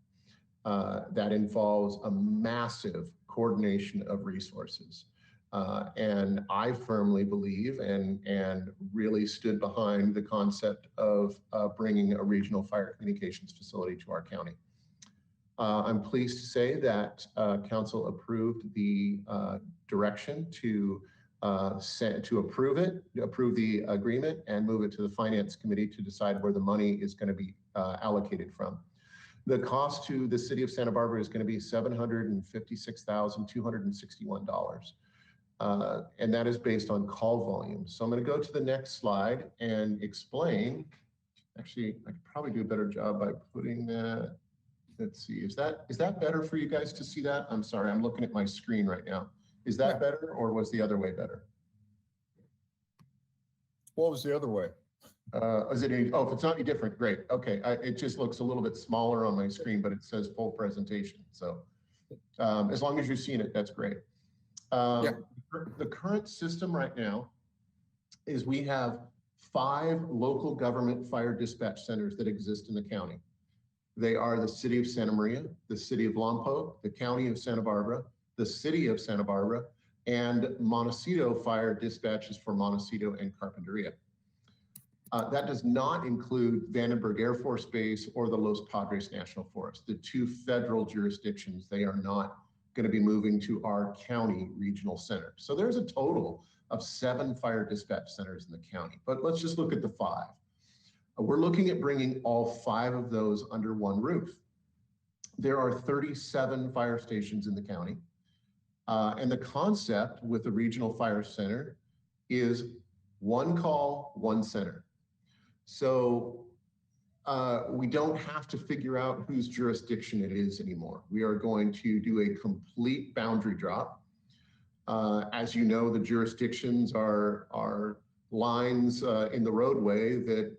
That involves a massive coordination of resources. And I firmly believe and really stood behind the concept of bringing a regional fire communications facility to our county. I'm pleased to say that council approved the direction to approve the agreement and move it to the finance committee to decide where the money is going to be allocated from. The cost to the city of Santa Barbara is going to be $756,261. And that is based on call volume. So I'm going to go to the next slide and explain. Actually, I could probably do a better job by putting that. Let's see, is that better for you guys to see that? I'm sorry, I'm looking at my screen right now. Is that better, or was the other way better? What was the other way? Is it any, oh, if it's not any different, great. Okay, it just looks a little bit smaller on my screen, but it says full presentation. So as long as you're seeing it, that's great. The current system right now is we have 5 local government fire dispatch centers that exist in the county. They are the city of Santa Maria, the city of Lompoc, the county of Santa Barbara, the city of Santa Barbara, and Montecito Fire dispatches for Montecito and Carpinteria. That does not include Vandenberg Air Force Base or the Los Padres National Forest, the 2 federal jurisdictions. They are not going to be moving to our county regional center. So there's a total of 7 fire dispatch centers in the county, but let's just look at the 5. We're looking at bringing all 5 of those under one roof. There are 37 fire stations in the county. And the concept with the regional fire center is one call, one center. So we don't have to figure out whose jurisdiction it is anymore. We are going to do a complete boundary drop. As you know, the jurisdictions are lines in the roadway that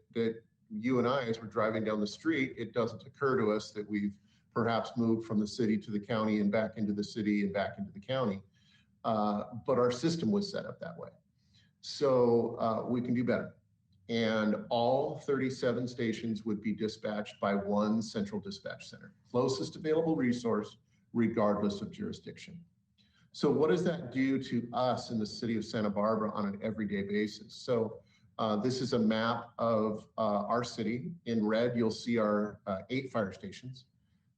you and I, as we're driving down the street, it doesn't occur to us that we've perhaps moved from the city to the county and back into the city and back into the county. But our system was set up that way. So we can do better. And all 37 stations would be dispatched by one central dispatch center, closest available resource, regardless of jurisdiction. So what does that do to us in the city of Santa Barbara on an everyday basis? So this is a map of our city. In red, you'll see our 8 fire stations.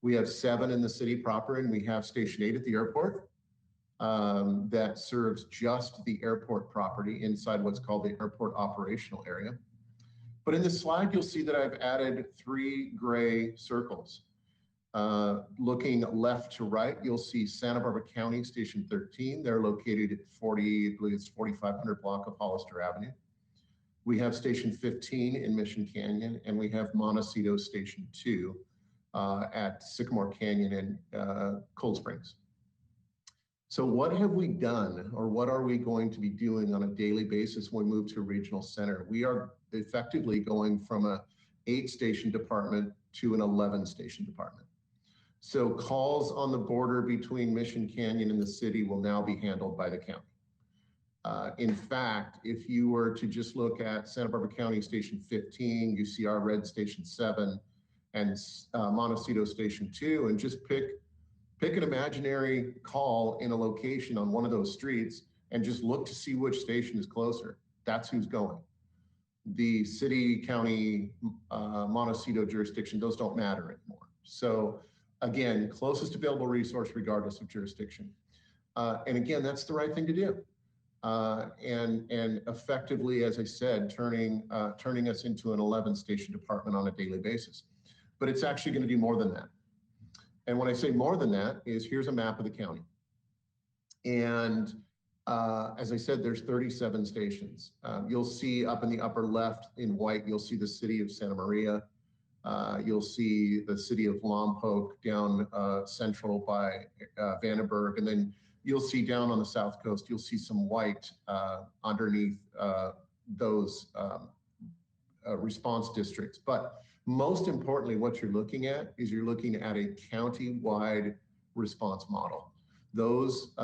We have 7 in the city proper, and we have Station 8 at the airport that serves just the airport property inside what's called the airport operational area. But in this slide, you'll see that I've added 3 gray circles. Looking left to right, you'll see Santa Barbara County Station 13. They're located at 4500 block of Hollister Avenue. We have Station 15 in Mission Canyon, and we have Montecito Station 2 at Sycamore Canyon and Cold Springs. So what have we done, or what are we going to be doing on a daily basis when we move to a regional center? We are effectively going from a 8-station department to an 11-station department. So calls on the border between Mission Canyon and the city will now be handled by the county. In fact, if you were to just look at Santa Barbara County Station 15, you see our red Station 7 and Montecito Station 2, and just pick an imaginary call in a location on one of those streets and just look to see which station is closer. That's who's going. The city, county, Montecito jurisdiction, those don't matter anymore. So again, closest available resource regardless of jurisdiction. And again, that's the right thing to do. And effectively, as I said, turning us into an 11-station department on a daily basis. But it's actually going to do more than that. And when I say more than that, is here's a map of the county. And as I said, there's 37 stations. You'll see up in the upper left in white, you'll see the city of Santa Maria. You'll see the city of Lompoc down central by Vandenberg. And then you'll see down on the south coast, you'll see some white underneath those response districts. But most importantly, what you're looking at is you're looking at a county-wide response model. Those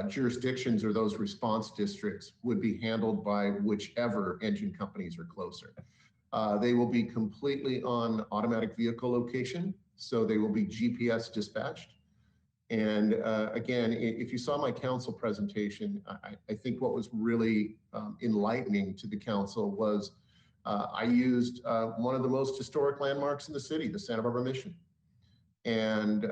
jurisdictions or those response districts would be handled by whichever engine companies are closer. They will be completely on automatic vehicle location, so they will be GPS dispatched. And again, if you saw my council presentation, I think what was really enlightening to the council was I used one of the most historic landmarks in the city, the Santa Barbara Mission. And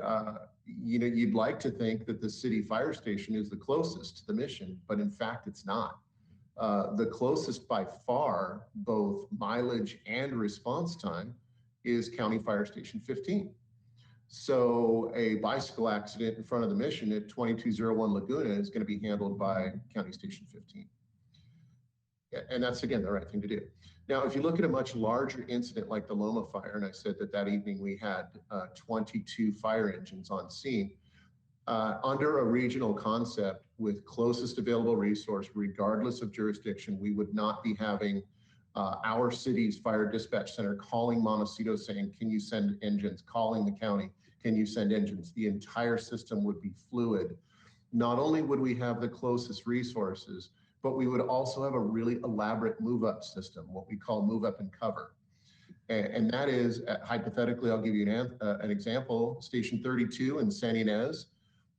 you know, you'd like to think that the city fire station is the closest to the mission, but in fact, it's not. The closest by far, both mileage and response time, is County Fire Station 15. So a bicycle accident in front of the mission at 2201 Laguna is going to be handled by County Station 15. And that's, again, the right thing to do. Now, if you look at a much larger incident like the Loma fire, and I said that evening we had 22 fire engines on scene, under a regional concept with closest available resource, regardless of jurisdiction, we would not be having our city's fire dispatch center calling Montecito saying, can you send engines? Calling the county, can you send engines? The entire system would be fluid. Not only would we have the closest resources, but we would also have a really elaborate move-up system, what we call move up and cover. And that is, hypothetically, I'll give you an example. Station 32 in San Ynez,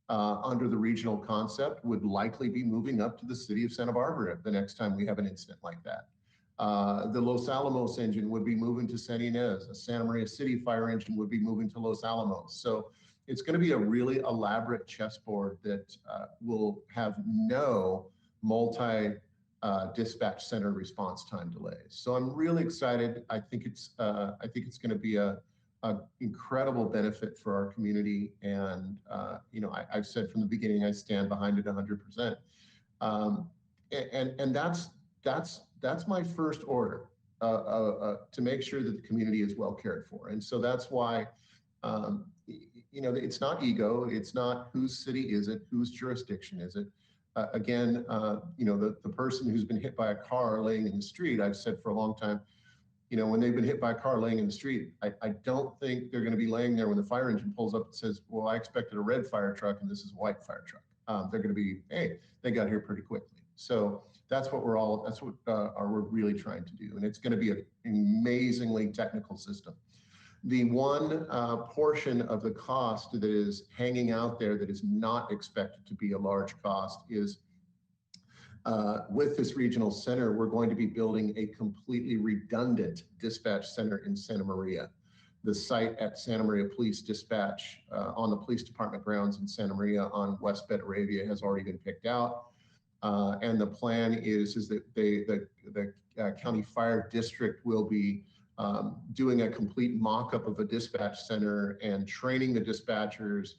under the regional concept, would likely be moving up to the city of Santa Barbara the next time we have an incident like that. The Los Alamos engine would be moving to San Ynez. A Santa Maria City fire engine would be moving to Los Alamos. So it's going to be a really elaborate chessboard that will have no multi-dispatch center response time delays. So I'm really excited. I think it's going to be a incredible benefit for our community. And you know, I've said from the beginning, I stand behind it 100%. And that's my first order, to make sure that the community is well cared for. And so that's why, you know, it's not ego. It's not whose city is it, whose jurisdiction is it. Again, the person who's been hit by a car laying in the street, I've said for a long time, when they've been hit by a car laying in the street, I don't think they're going to be laying there when the fire engine pulls up and says, well, I expected a red fire truck and this is a white fire truck. They're going to be, hey, they got here pretty quickly. So that's what we're really trying to do. And it's going to be an amazingly technical system. The one portion of the cost that is hanging out there that is not expected to be a large cost is with this regional center, we're going to be building a completely redundant dispatch center in Santa Maria. The site at Santa Maria Police Dispatch on the police department grounds in Santa Maria on West Betteravia has already been picked out. And the plan is that the county fire district will be doing a complete mock-up of a dispatch center and training the dispatchers.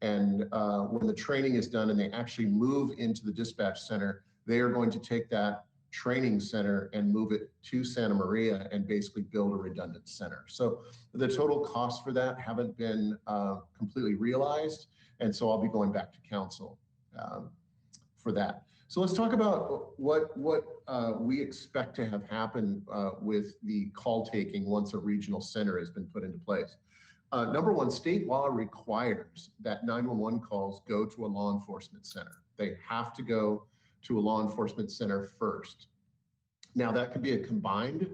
And when the training is done and they actually move into the dispatch center, they are going to take that training center and move it to Santa Maria and basically build a redundant center. So the total costs for that haven't been completely realized. And so I'll be going back to council for that. So let's talk about what we expect to have happen with the call taking once a regional center has been put into place. Number one, state law requires that 911 calls go to a law enforcement center. They have to go to a law enforcement center first. Now that could be a combined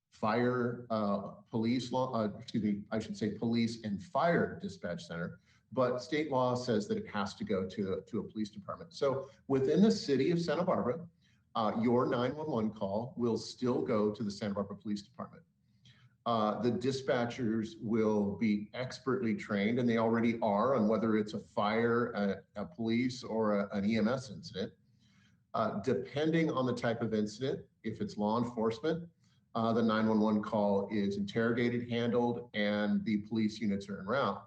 fire, police and fire dispatch center, but state law says that it has to go to a police department. So within the city of Santa Barbara, your 911 call will still go to the Santa Barbara Police Department. The dispatchers will be expertly trained, and they already are, on whether it's a fire, a police, or an EMS incident. Depending on the type of incident, if it's law enforcement, the 911 call is interrogated, handled, and the police units are en route.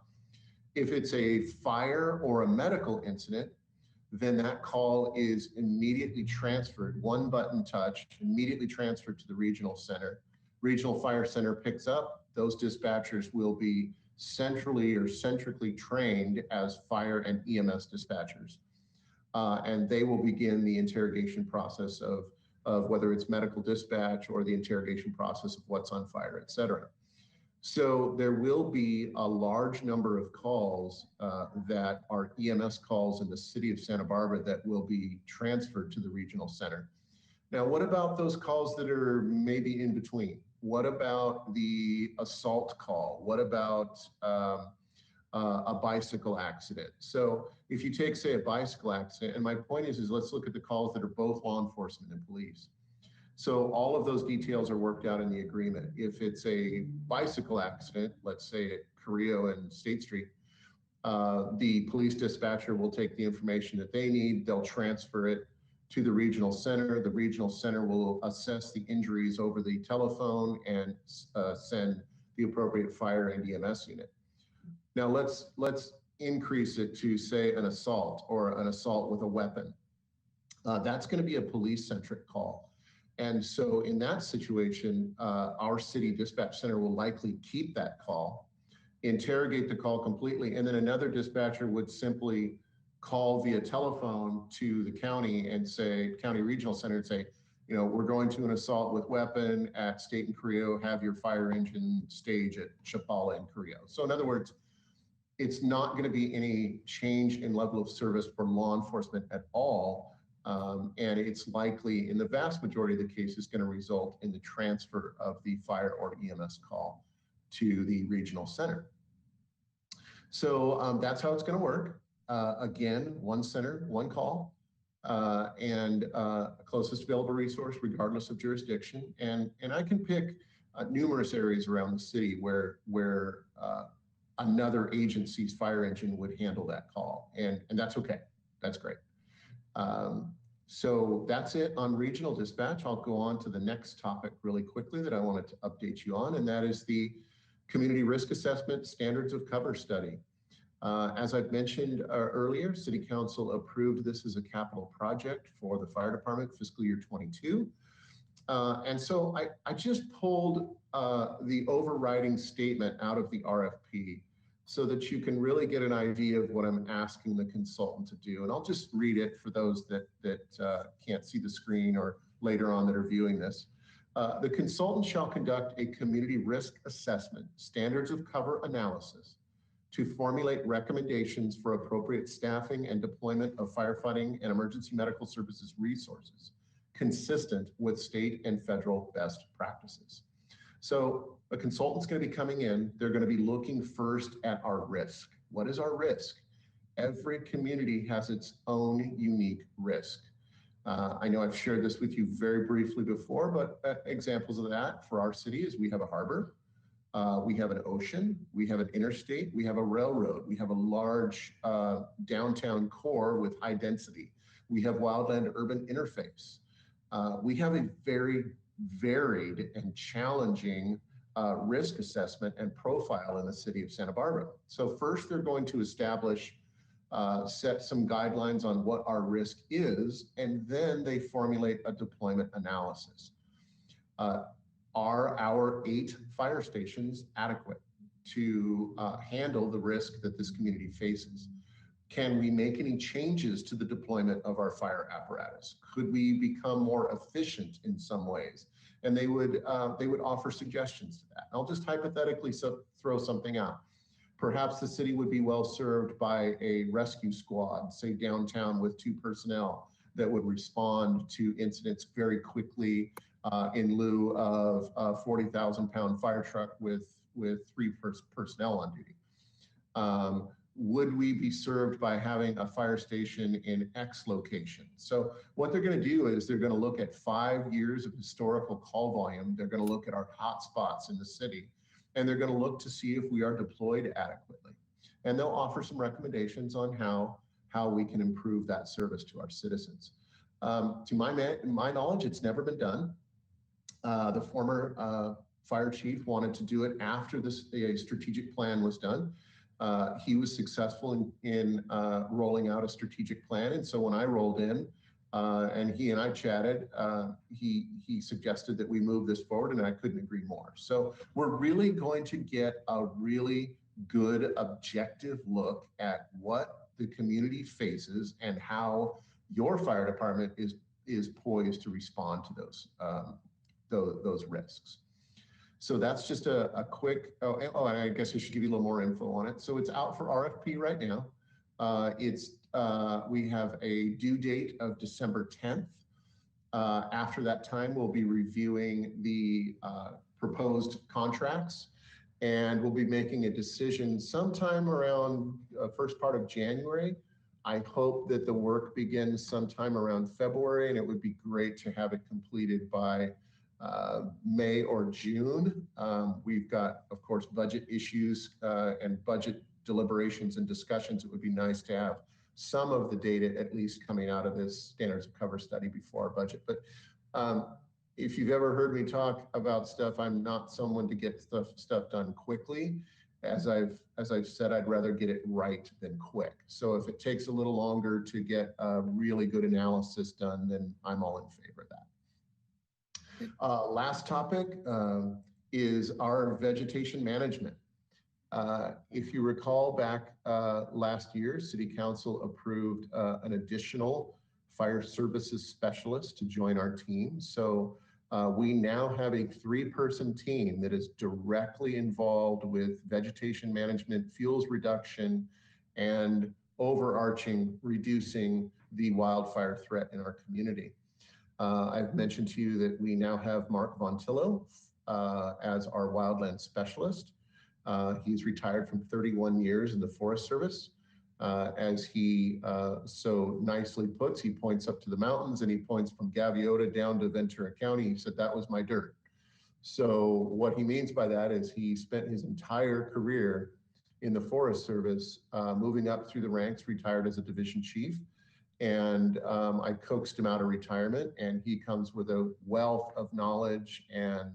If it's a fire or a medical incident, then that call is immediately transferred, one button touch, immediately transferred to the regional center. Regional fire center picks up, those dispatchers will be centrally trained as fire and EMS dispatchers. And they will begin the interrogation process of whether it's medical dispatch or the interrogation process of what's on fire, et cetera. So there will be a large number of calls that are EMS calls in the city of Santa Barbara that will be transferred to the regional center. Now, what about those calls that are maybe in between? What about the assault call? What about a bicycle accident? So if you take, say, a bicycle accident, and my point is let's look at the calls that are both law enforcement and police. So all of those details are worked out in the agreement. If it's a bicycle accident, let's say at Carrillo and State Street, the police dispatcher will take the information that they need. They'll transfer it to the regional center. The regional center will assess the injuries over the telephone and send the appropriate fire and EMS unit. Now let's increase it to, say, an assault or an assault with a weapon. That's going to be a police-centric call. And so in that situation, our city dispatch center will likely keep that call, interrogate the call completely, and then another dispatcher would simply call via telephone to the county and say, county regional center, and say, we're going to an assault with weapon at State and Carrillo, have your fire engine stage at Chapala and Carrillo. So in other words, it's not going to be any change in level of service for law enforcement at all. And it's likely, in the vast majority of the cases, going to result in the transfer of the fire or EMS call to the regional center. So that's how it's going to work. Again, one center, one call, and closest available resource, regardless of jurisdiction. And I can pick numerous areas around the city where another agency's fire engine would handle that call, and that's okay. That's great. So that's it on regional dispatch. I'll go on to the next topic really quickly that I wanted to update you on, and that is the Community Risk Assessment Standards of Cover Study. As I've mentioned earlier, City Council approved this as a capital project for the fire department fiscal year 22. And so I just pulled the overriding statement out of the RFP so that you can really get an idea of what I'm asking the consultant to do. And I'll just read it for those that can't see the screen or later on that are viewing this. The consultant shall conduct a community risk assessment, standards of cover analysis, to formulate recommendations for appropriate staffing and deployment of firefighting and emergency medical services resources, consistent with state and federal best practices. So a consultant's going to be coming in, they're going to be looking first at our risk. What is our risk? Every community has its own unique risk. I know I've shared this with you very briefly before, but examples of that for our city is we have a harbor, we have an ocean, we have an interstate, we have a railroad, we have a large downtown core with high density, we have wildland urban interface. We have a very varied and challenging risk assessment and profile in the city of Santa Barbara. So first they're going to establish, set some guidelines on what our risk is, and then they formulate a deployment analysis. Are our 8 fire stations adequate to handle the risk that this community faces? Can we make any changes to the deployment of our fire apparatus? Could we become more efficient in some ways? And they would offer suggestions to that. I'll just hypothetically throw something out. Perhaps the city would be well served by a rescue squad, say downtown, with 2 personnel that would respond to incidents very quickly in lieu of a 40,000-pound fire truck with 3 personnel on duty. Would we be served by having a fire station in X location? So what they're going to do is they're going to look at 5 years of historical call volume. They're going to look at our hot spots in the city, and they're going to look to see if we are deployed adequately. And they'll offer some recommendations on how we can improve that service to our citizens. To my knowledge, it's never been done. The former fire chief wanted to do it after the strategic plan was done. He was successful in rolling out a strategic plan. And so when I rolled in and he and I chatted, he suggested that we move this forward, and I couldn't agree more. So we're really going to get a really good objective look at what the community faces and how your fire department is poised to respond to those risks. So that's just a quick, and I guess I should give you a little more info on it. So it's out for RFP right now. We have a due date of December 10th. After that time, we'll be reviewing the proposed contracts, and we'll be making a decision sometime around first part of January. I hope that the work begins sometime around February, and it would be great to have it completed by May or June. We've got, of course, budget issues and budget deliberations and discussions. It would be nice to have some of the data at least coming out of this standards of cover study before our budget. But if you've ever heard me talk about stuff, I'm not someone to get stuff done quickly. As I've said, I'd rather get it right than quick. So if it takes a little longer to get a really good analysis done, then I'm all in favor of that. Last topic is our vegetation management. If you recall back last year, City Council approved an additional fire services specialist to join our team. So we now have a 3-person team that is directly involved with vegetation management, fuels reduction, and overarching reducing the wildfire threat in our community. I've mentioned to you that we now have Mark Vontillo as our wildland specialist. He's retired from 31 years in the Forest Service. As he so nicely puts, he points up to the mountains and he points from Gaviota down to Ventura County. He said, that was my dirt. So what he means by that is he spent his entire career in the Forest Service, moving up through the ranks, retired as a division chief. And I coaxed him out of retirement, and he comes with a wealth of knowledge, and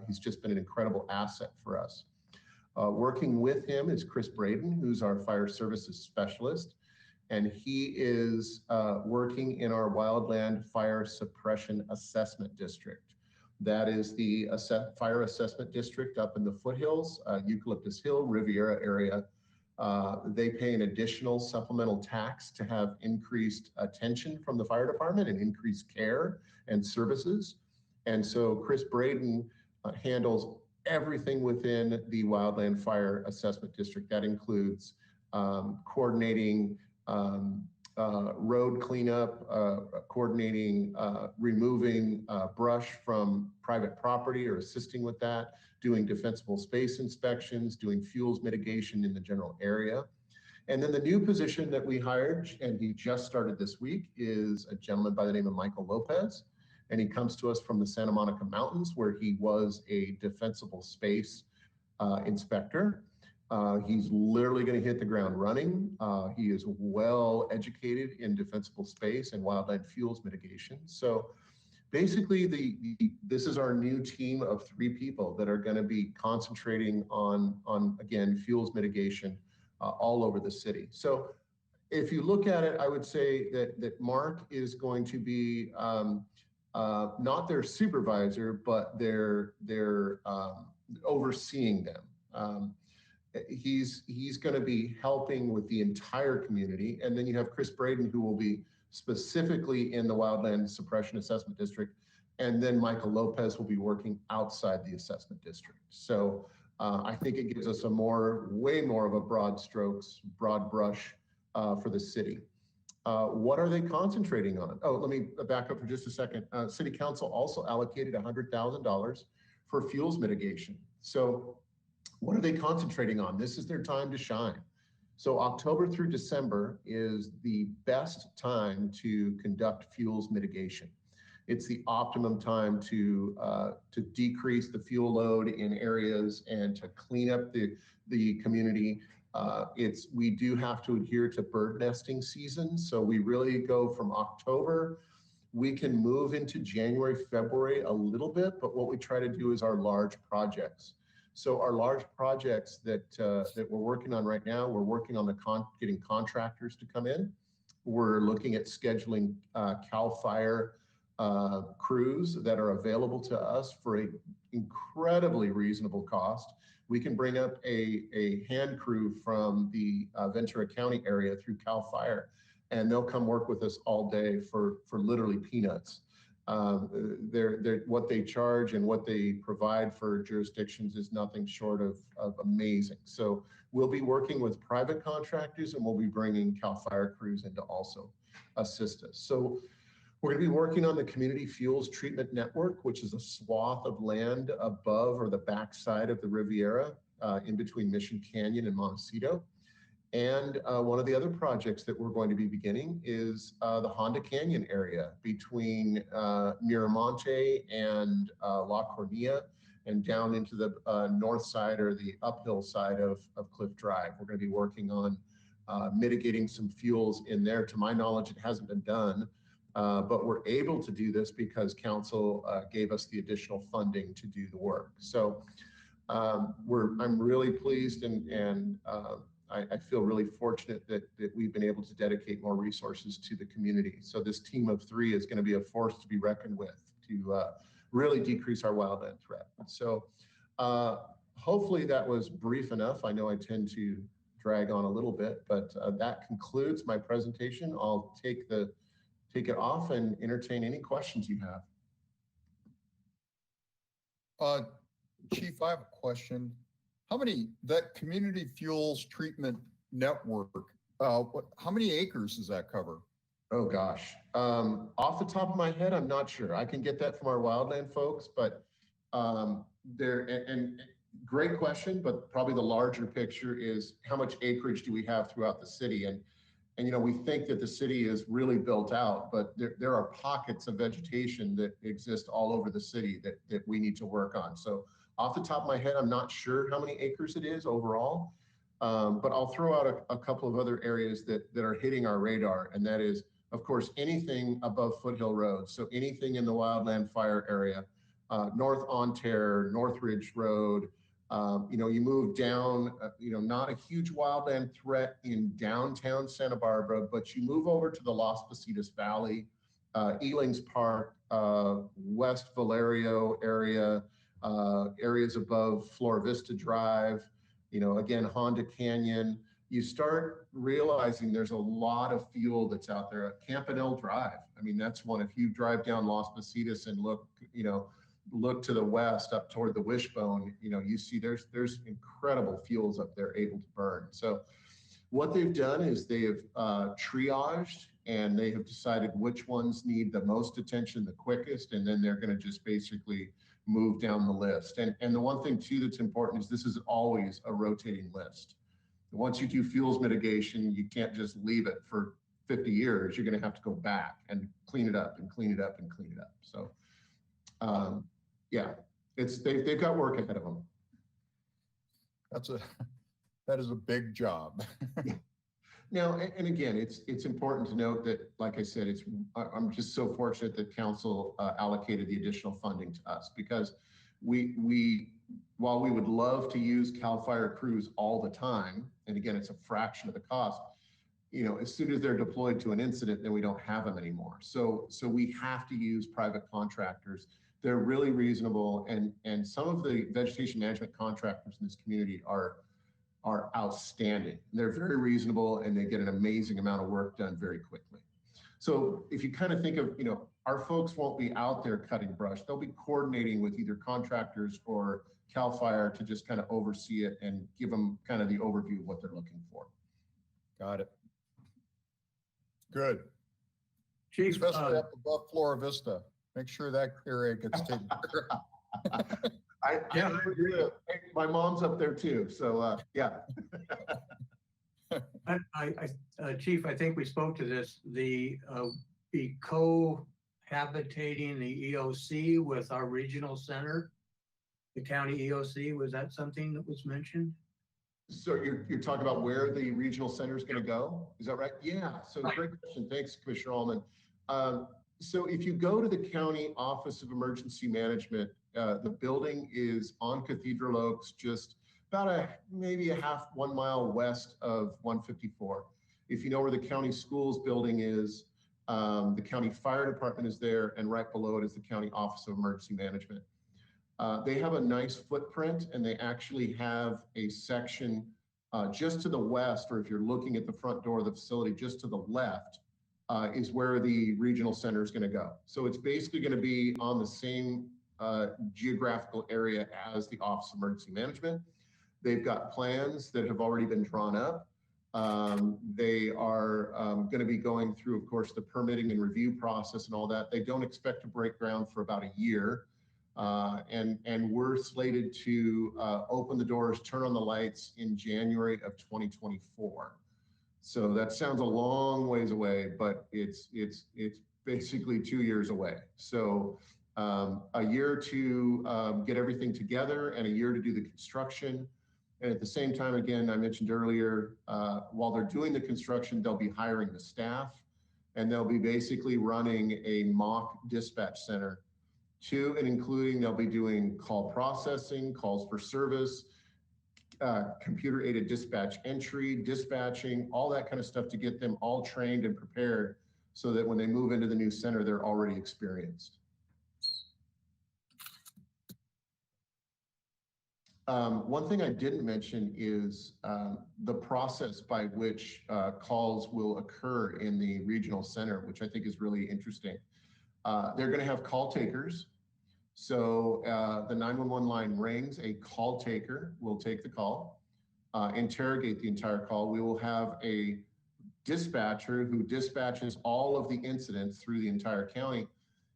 he's just been an incredible asset for us. Working with him is Chris Braden, who's our fire services specialist, and he is working in our wildland fire suppression assessment district. That is the fire assessment district up in the foothills, Eucalyptus Hill, Riviera area They pay an additional supplemental tax to have increased attention from the fire department and increased care and services. And so Chris Braden handles everything within the Wildland Fire Assessment District. That includes coordinating road cleanup, coordinating removing brush from private property or assisting with that, doing defensible space inspections, doing fuels mitigation in the general area. And then the new position that we hired, and he just started this week, is a gentleman by the name of Michael Lopez. And he comes to us from the Santa Monica Mountains, where he was a defensible space inspector. He's literally going to hit the ground running. He is well educated in defensible space and wildland fuels mitigation. So basically, this is our new team of 3 people that are going to be concentrating on again, fuels mitigation all over the city. So if you look at it, I would say that Mark is going to be not their supervisor, but they're overseeing them. He's going to be helping with the entire community. And then you have Chris Braden, who will be specifically in the Wildland Suppression Assessment District. And then Michael Lopez will be working outside the assessment district. So I think it gives us way more of a broad brush for the city. What are they concentrating on? Oh, let me back up for just a second. City Council also allocated $100,000 for fuels mitigation. So what are they concentrating on? This is their time to shine. So October through December is the best time to conduct fuels mitigation. It's the optimum time to decrease the fuel load in areas and to clean up the community. We do have to adhere to bird nesting season. So we really go from October. We can move into January, February a little bit, but what we try to do is our large projects. So our large projects that we're working on right now, we're working on getting contractors to come in. We're looking at scheduling CAL FIRE crews that are available to us for an incredibly reasonable cost. We can bring up a hand crew from the Ventura County area through CAL FIRE, and they'll come work with us all day for literally peanuts. What they charge and what they provide for jurisdictions is nothing short of amazing. So we'll be working with private contractors, and we'll be bringing CAL FIRE crews in to also assist us. So we're going to be working on the Community Fuels Treatment Network, which is a swath of land above or the backside of the Riviera in between Mission Canyon and Montecito. And one of the other projects that we're going to be beginning is the Honda Canyon area between Miramonte and La Cornilla and down into the north side or the uphill side of Cliff Drive. We're going to be working on mitigating some fuels in there. To my knowledge, it hasn't been done, but we're able to do this because council gave us the additional funding to do the work. So I'm really pleased and I feel really fortunate that we've been able to dedicate more resources to the community. So this team of 3 is going to be a force to be reckoned with to really decrease our wildland threat. So hopefully that was brief enough. I know I tend to drag on a little bit, but that concludes my presentation. I'll take it off and entertain any questions you have. Chief, I have a question. That community fuels treatment network, how many acres does that cover? Oh gosh, off the top of my head, I'm not sure. I can get that from our wildland folks, but great question, but probably the larger picture is how much acreage do we have throughout the city? And you know, we think that the city is really built out, but there are pockets of vegetation that exist all over the city that we need to work on. So off the top of my head, I'm not sure how many acres it is overall, but I'll throw out a couple of other areas that are hitting our radar. And that is, of course, anything above Foothill Road. So anything in the wildland fire area, North On Terre, Northridge Road, you move down, not a huge wildland threat in downtown Santa Barbara, but you move over to the Las Positas Valley, Elings Park, West Valerio area, areas above Flora Vista Drive, again, Honda Canyon, you start realizing there's a lot of fuel that's out there. Campanile Drive. I mean, that's one. If you drive down Las Positas and look to the west up toward the Wishbone, you see there's incredible fuels up there able to burn. So what they've done is they have triaged, and they have decided which ones need the most attention the quickest, and then they're going to just basically move down the list. And the one thing too that's important is this is always a rotating list. Once you do fuels mitigation, you can't just leave it for 50 years. You're going to have to go back and clean it up and clean it up and clean it up. So yeah, they've got work ahead of them. That is a big job. Now, and again, it's important to note that, like I said, I'm just so fortunate that council allocated the additional funding to us, because while we would love to use CAL FIRE crews all the time, and again, it's a fraction of the cost, as soon as they're deployed to an incident, then we don't have them anymore. So we have to use private contractors. They're really reasonable, and some of the vegetation management contractors in this community are outstanding. They're very reasonable, and they get an amazing amount of work done very quickly. So if you kind of think of, our folks won't be out there cutting brush. They'll be coordinating with either contractors or CAL FIRE to just kind of oversee it and give them kind of the overview of what they're looking for. Got it. Good. Chief, Especially up above Flora Vista. Make sure that area gets taken care of. Yeah. My mom's up there too, so yeah. Chief, I think we spoke to this, the cohabitating the EOC with our regional center, the county EOC, was that something that was mentioned? So you're talking about where the regional center is going to go? Is that right? Yeah. So great question. Thanks, Commissioner Allman. So if you go to the County Office of Emergency Management, the building is on Cathedral Oaks, just about maybe a 1 mile west of 154. If you know where the county schools building is, the county fire department is there, and right below it is the County Office of Emergency Management. They have a nice footprint, and they actually have a section just to the west, or if you're looking at the front door of the facility, just to the left, is where the regional center is going to go. So it's basically going to be on the same geographical area as the Office of Emergency Management. They've got plans that have already been drawn up. They are going to be going through, of course, the permitting and review process and all that. They don't expect to break ground for about a year. And we're slated to open the doors, turn on the lights in January of 2024. So that sounds a long ways away, but it's basically 2 years away. So a year to get everything together, and a year to do the construction. And at the same time, again, I mentioned earlier, while they're doing the construction, they'll be hiring the staff, and they'll be basically running a mock dispatch center to and including they'll be doing call processing, calls for service, computer aided dispatch entry, dispatching, all that kind of stuff to get them all trained and prepared so that when they move into the new center, they're already experienced. One thing I didn't mention is the process by which calls will occur in the regional center, which I think is really interesting. They're going to have call takers. So the 911 line rings, a call taker will take the call, interrogate the entire call. We will have a dispatcher who dispatches all of the incidents through the entire county.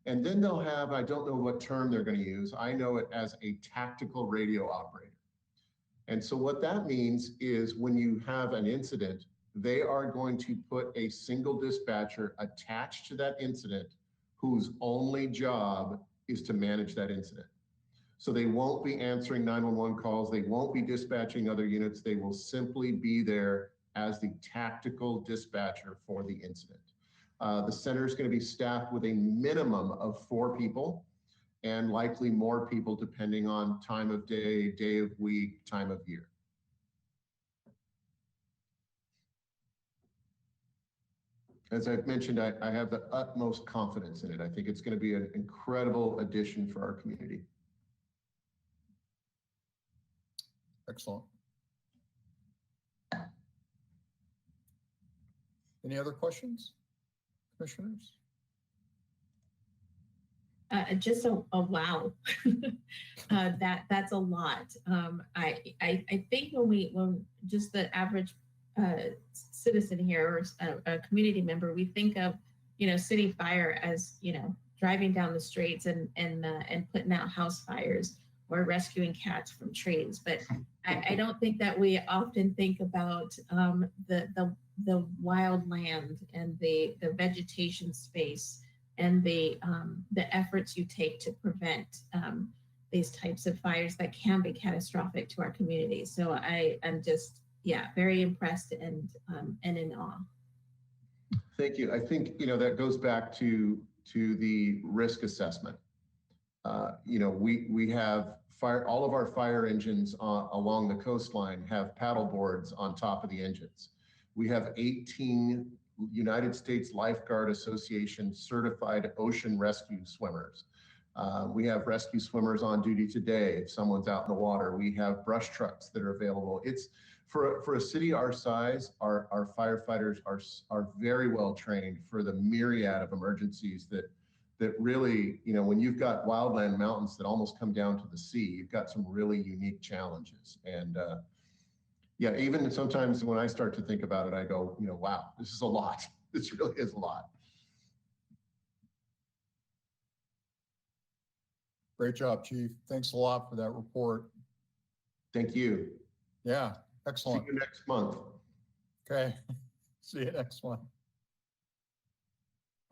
And then they'll have, I don't know what term they're going to use. I know it as a tactical radio operator. And so what that means is when you have an incident, they are going to put a single dispatcher attached to that incident whose only job is to manage that incident. So they won't be answering 911 calls. They won't be dispatching other units. They will simply be there as the tactical dispatcher for the incident. The center is going to be staffed with a minimum of 4 people, and likely more people depending on time of day, day of week, time of year. As I've mentioned, I have the utmost confidence in it. I think it's going to be an incredible addition for our community. Excellent. Any other questions, commissioners? Just a wow. That's a lot. I think when just the average citizen here or a community member, we think of city fire as driving down the streets and putting out house fires or rescuing cats from trees. But I don't think that we often think about the wild land and the vegetation space and the efforts you take to prevent these types of fires that can be catastrophic to our communities. So I'm just very impressed and in awe. Thank you. I think, that goes back to the risk assessment. We have all of our fire engines along the coastline have paddle boards on top of the engines. We have 18 United States Lifeguard Association certified ocean rescue swimmers. We have rescue swimmers on duty today if someone's out in the water. We have brush trucks that are available. It's for a city our size, our firefighters are very well trained for the myriad of emergencies that really, when you've got wildland mountains that almost come down to the sea, you've got some really unique challenges. And even sometimes when I start to think about it, I go, wow, this is a lot. This really is a lot. Great job, Chief. Thanks a lot for that report. Thank you. Yeah, excellent. See you next month. Okay, see you next one.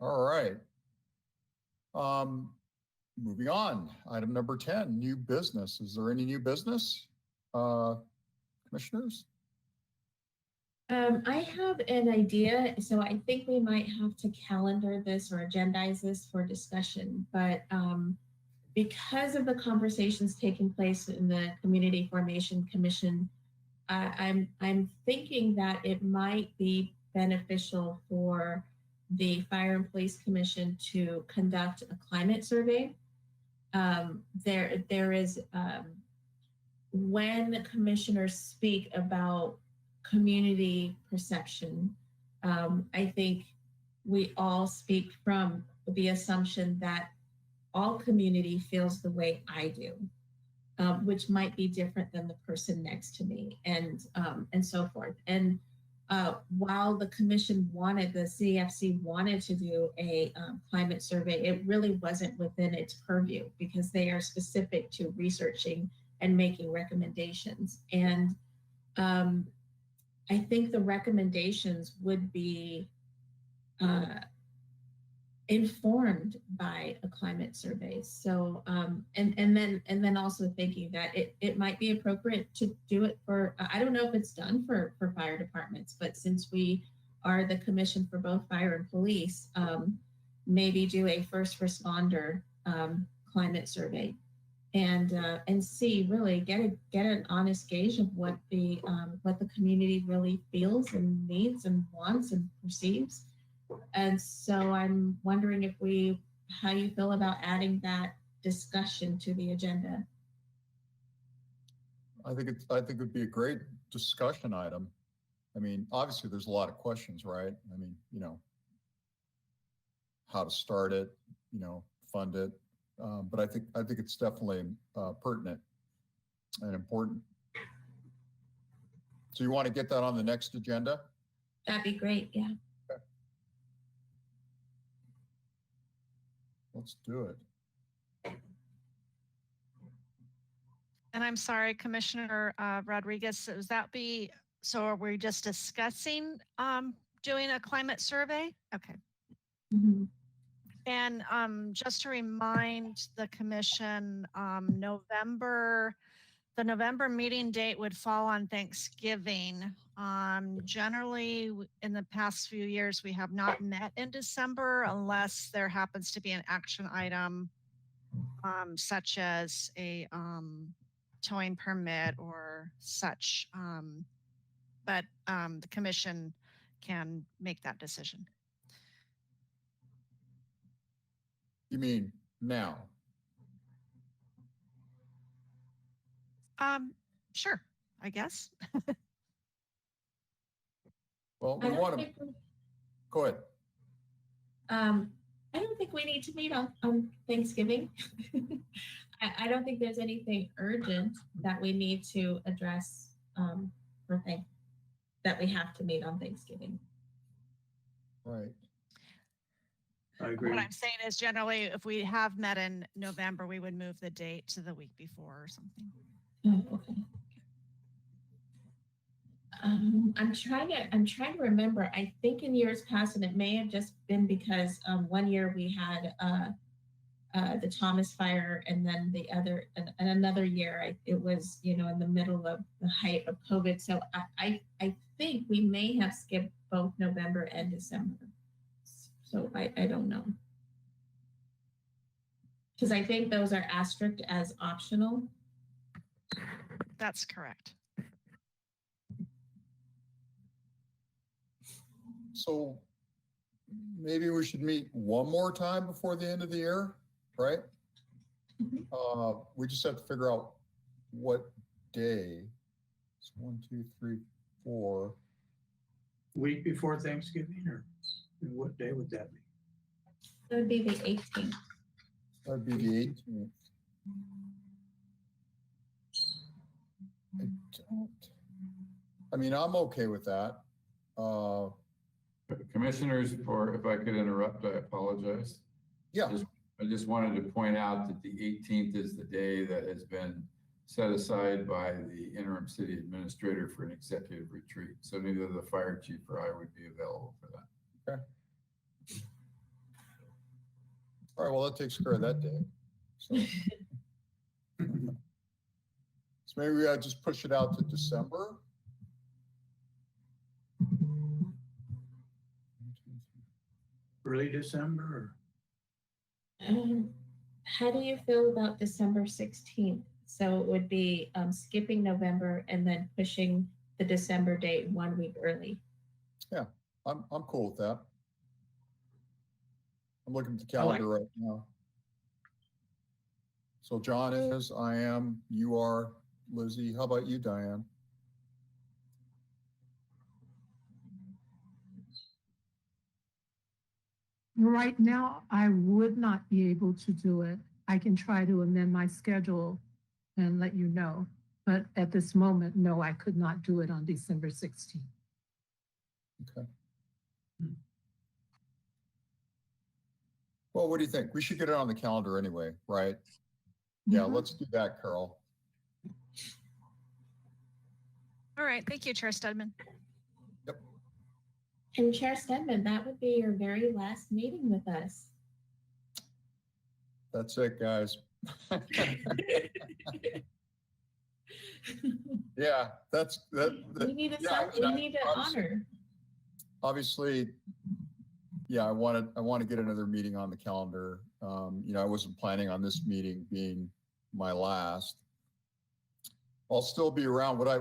All right. Moving on, item number 10, new business. Is there any new business, commissioners? I have an idea, so I think we might have to calendar this or agendize this for discussion, but because of the conversations taking place in the Community Formation Commission, I'm thinking that it might be beneficial for the Fire and Police Commission to conduct a climate survey. There is, when commissioners speak about community perception, I think we all speak from the assumption that all community feels the way I do, which might be different than the person next to me, and so forth. And while the commission the CFC wanted to do a climate survey, it really wasn't within its purview because they are specific to researching and making recommendations. And I think the recommendations would be informed by a climate survey. So, and then also thinking that it might be appropriate to do it for, I don't know if it's done for fire departments, but since we are the commission for both fire and police, maybe do a first responder climate survey and see, really get an honest gauge of what the community really feels and needs and wants and perceives. And so I'm wondering how you feel about adding that discussion to the agenda. I think it'd be a great discussion item. I mean, obviously there's a lot of questions, right? I mean, how to start it, fund it. But I think it's definitely pertinent and important. So you want to get that on the next agenda? That'd be great, yeah. Okay. Let's do it. And I'm sorry, Commissioner Rodriguez, so are we just discussing doing a climate survey? Okay. Mm-hmm. And just to remind the commission, the November meeting date would fall on Thanksgiving. Generally, in the past few years, we have not met in December unless there happens to be an action item, such as a towing permit or such. But the commission can make that decision. You mean now? Sure, I guess. Well, I we don't want to. think Go ahead. I don't think we need to meet on Thanksgiving. I don't think there's anything urgent that we need to address that we have to meet on Thanksgiving. Right. I agree. What I'm saying is generally, if we have met in November, we would move the date to the week before or something. Oh, okay. I'm trying to remember. I think in years past, and it may have just been because one year we had the Thomas fire, and then and another year it was in the middle of the height of COVID. So I think we may have skipped both November and December. So I don't know, because I think those are asterisked as optional. That's correct. So maybe we should meet one more time before the end of the year, right? We just have to figure out what day. It's 1, 2, 3, 4. Week before Thanksgiving, or what day would that be? That would be the 18th. That'd be the 18th. I mean, I'm okay with that. Commissioners, or if I could interrupt, I apologize. Yeah, I just wanted to point out that the 18th is the day that has been set aside by the interim city administrator for an executive retreat. So neither the fire chief or I would be available for that. Okay. All right, well, that takes care of that day. So, so maybe we gotta just push it out to December. Early December? How do you feel about December 16th? So it would be skipping November and then pushing the December date 1 week early. I'm cool with that. I'm looking at the calendar right now. So John is, I am, you are, Lizzie. How about you, Diane? Right now, I would not be able to do it. I can try to amend my schedule and let you know. But at this moment, no, I could not do it on December 16th. Okay. Well, what do you think? We should get it on the calendar anyway, right? Yeah, Mhm. let's do that, Carol. All right. Thank you, Chair Stedman. And Chair Stedman, that would be your very last meeting with us. That's it, guys. Yeah, that's that. We need a Yeah, we need to honor. Obviously, yeah, I want to get another meeting on the calendar. I wasn't planning on this meeting being my last. I'll still be around. What I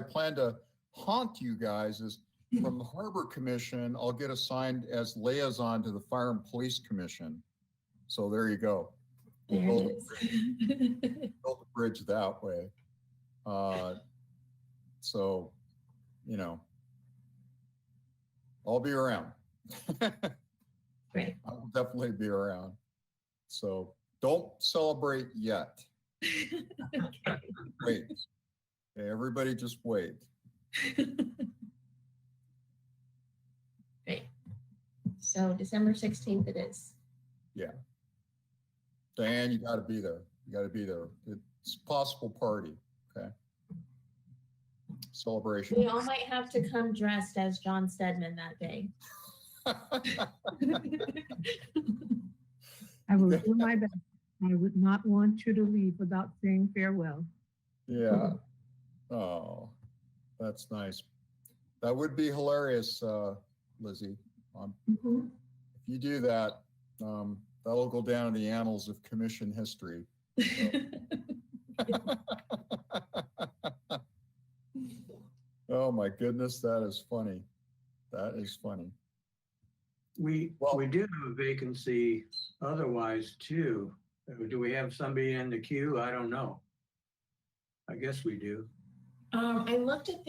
plan to haunt you guys is from the Harbor Commission, I'll get assigned as liaison to the Fire and Police Commission. So there you go. We'll There build, it is. build the bridge that way. So, I'll be around. Great. I'll definitely be around. So don't celebrate yet. Okay. Wait. Okay, everybody just wait. Great. So December 16th it is. Diane, you got to be there. You got to be there. It's a possible party. Okay. Celebration. We all might have to come dressed as John Stedman that day. I will do my best. I would not want you to leave without saying farewell. Yeah. Oh, that's nice. That would be hilarious, Lizzie. Mhm. If you do that, that'll go down in the annals of commission history. Oh my goodness, that is funny. That is funny. We do have a vacancy otherwise too. Do we have somebody in the queue? I don't know. I guess we do. I looked at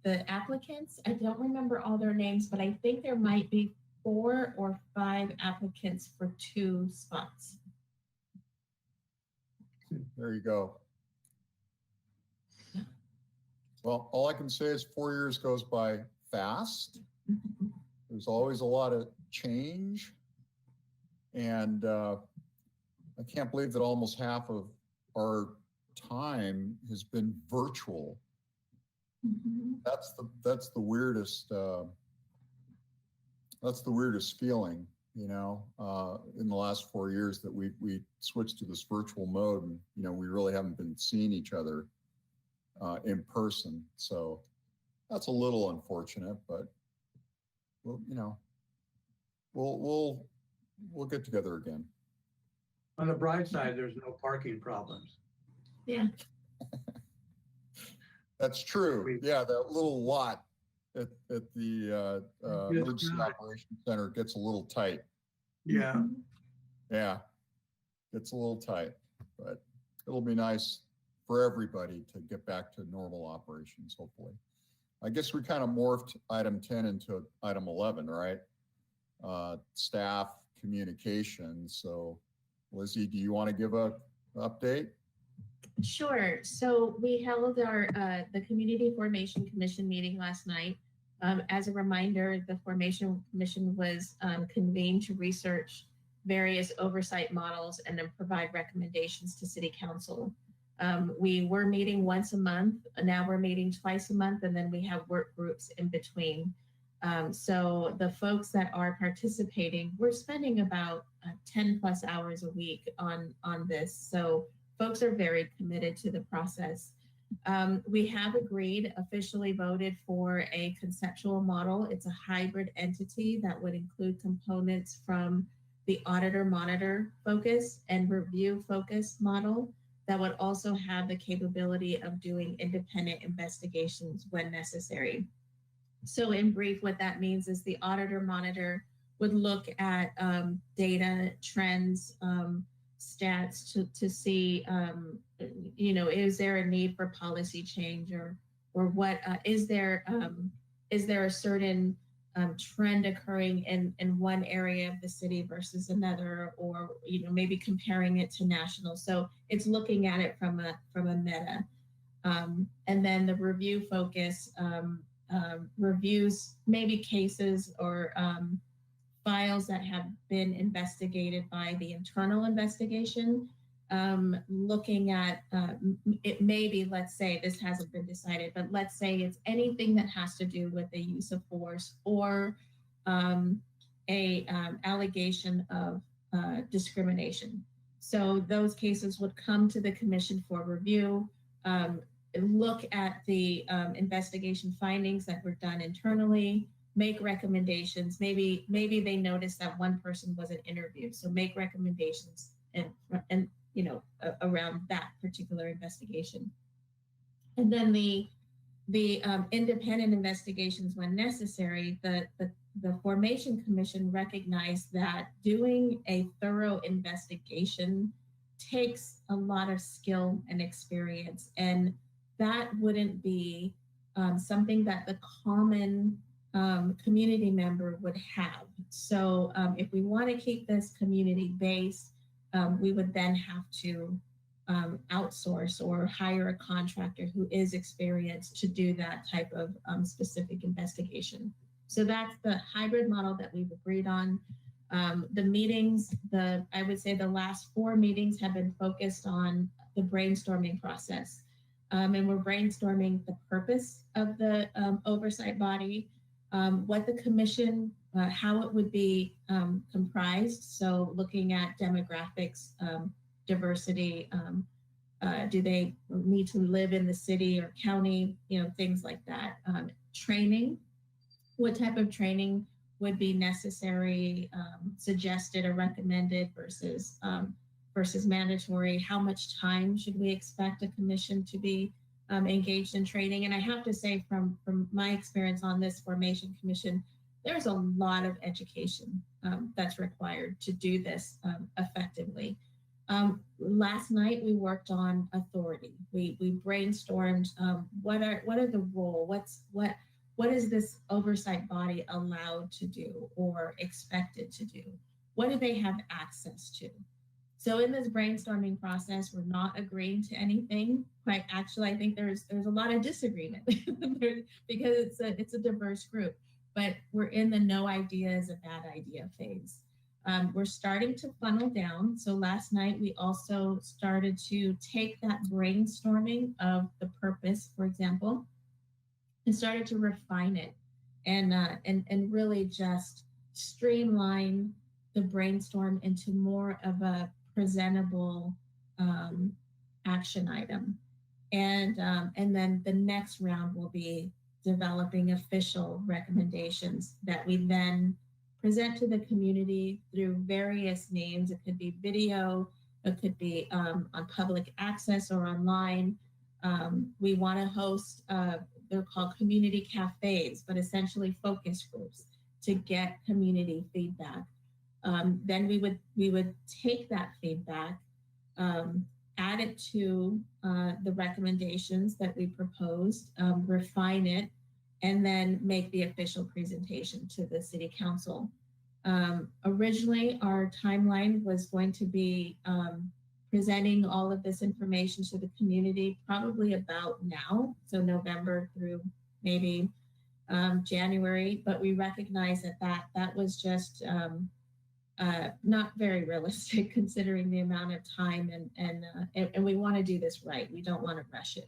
the applicants. I don't remember all their names, but I think there might be 4 or 5 applicants for 2 spots. There you go. Well, all I can say is 4 years goes by fast. There's always a lot of change. And I can't believe that almost half of our time has been virtual. That's the weirdest feeling, you know, in the last 4 years that we switched to this virtual mode, and you know, we really haven't been seeing each other in person. So that's a little unfortunate, but we'll, you know, we'll get together again. On the bright side, there's no parking problems. Yeah. That's true. Yeah, that little lot at the Emergency not. Operations Center gets a little tight. Yeah. Yeah, it's a little tight, but it'll be nice for everybody to get back to normal operations, hopefully. I guess we kind of morphed item 10 into item 11, right? Staff communication. So Lizzie, do you want to give a update? Sure. So we held our the Community Formation Commission meeting last night. As a reminder, the Formation Commission was convened to research various oversight models and then provide recommendations to City Council. We were meeting once a month. Now we're meeting twice a month, and then we have work groups in between. So the folks that are participating, we're spending about 10 plus hours a week on this. So folks are very committed to the process. We have agreed, officially voted for a conceptual model. It's a hybrid entity that would include components from the auditor monitor focus and review focus model that would also have the capability of doing independent investigations when necessary. So in brief, what that means is the auditor monitor would look at data, trends, stats to see, you know, is there a need for policy change, or what is there a certain trend occurring in one area of the city versus another, or you know, maybe comparing it to national. So it's looking at it from a meta, and then the review focus reviews maybe cases or files that have been investigated by the internal investigation, looking at it maybe, let's say this hasn't been decided, but let's say it's anything that has to do with the use of force or a allegation of discrimination. So those cases would come to the commission for review, look at the investigation findings that were done internally, make recommendations. Maybe they noticed that one person wasn't interviewed, so make recommendations and you know, around that particular investigation. And then the independent investigations when necessary. The Formation Commission recognized that doing a thorough investigation takes a lot of skill and experience, and that wouldn't be something that the common community member would have. So if we want to keep this community based, we would then have to outsource or hire a contractor who is experienced to do that type of specific investigation. So that's the hybrid model that we've agreed on. The meetings, I would say the last 4 meetings have been focused on the brainstorming process. And we're brainstorming the purpose of the oversight body, what the commission, how it would be comprised. So looking at demographics, diversity, do they need to live in the city or county, you know, things like that. Training, what type of training would be necessary, suggested or recommended versus mandatory? How much time should we expect a commission to be engaged in training? And I have to say, from my experience on this Formation Commission, there's a lot of education that's required to do this effectively. last night we worked on authority. We brainstormed what are the role, what is this oversight body allowed to do or expected to do? What do they have access to? So in this brainstorming process, we're not agreeing to anything. Quite actually, I think there's a lot of disagreement because it's a diverse group. But we're in the no idea is a bad idea phase. We're starting to funnel down. So last night we also started to take that brainstorming of the purpose, for example, and started to refine it and really just streamline the brainstorm into more of a presentable action item. And then the next round will be developing official recommendations that we then present to the community through various means. It could be video, it could be on public access or online. We want to host, they're called community cafes, but essentially focus groups to get community feedback. Then we would take that feedback, add it to the recommendations that we proposed, refine it, and then make the official presentation to the city council. Originally, our timeline was going to be presenting all of this information to the community probably about now, so November through maybe January, but we recognize that was just not very realistic considering the amount of time and we want to do this right. We don't want to rush it.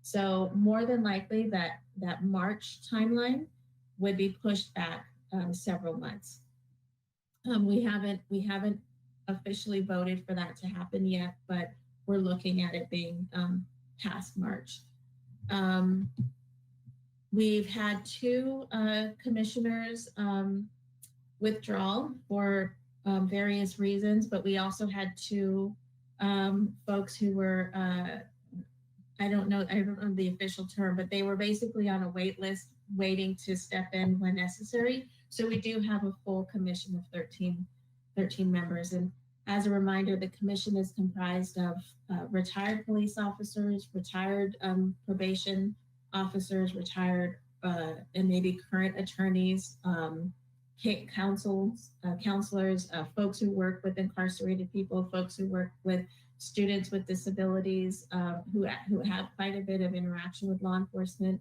So more than likely that March timeline would be pushed back several months. We haven't officially voted for that to happen yet, but we're looking at it being past March. We've had 2 commissioners withdraw for various reasons, but we also had 2 folks who were, I don't know the official term, but they were basically on a wait list waiting to step in when necessary. So we do have a full commission of 13 members. And as a reminder, the commission is comprised of retired police officers, retired probation officers, retired and maybe current attorneys, counselors, folks who work with incarcerated people, folks who work with students with disabilities, who have quite a bit of interaction with law enforcement,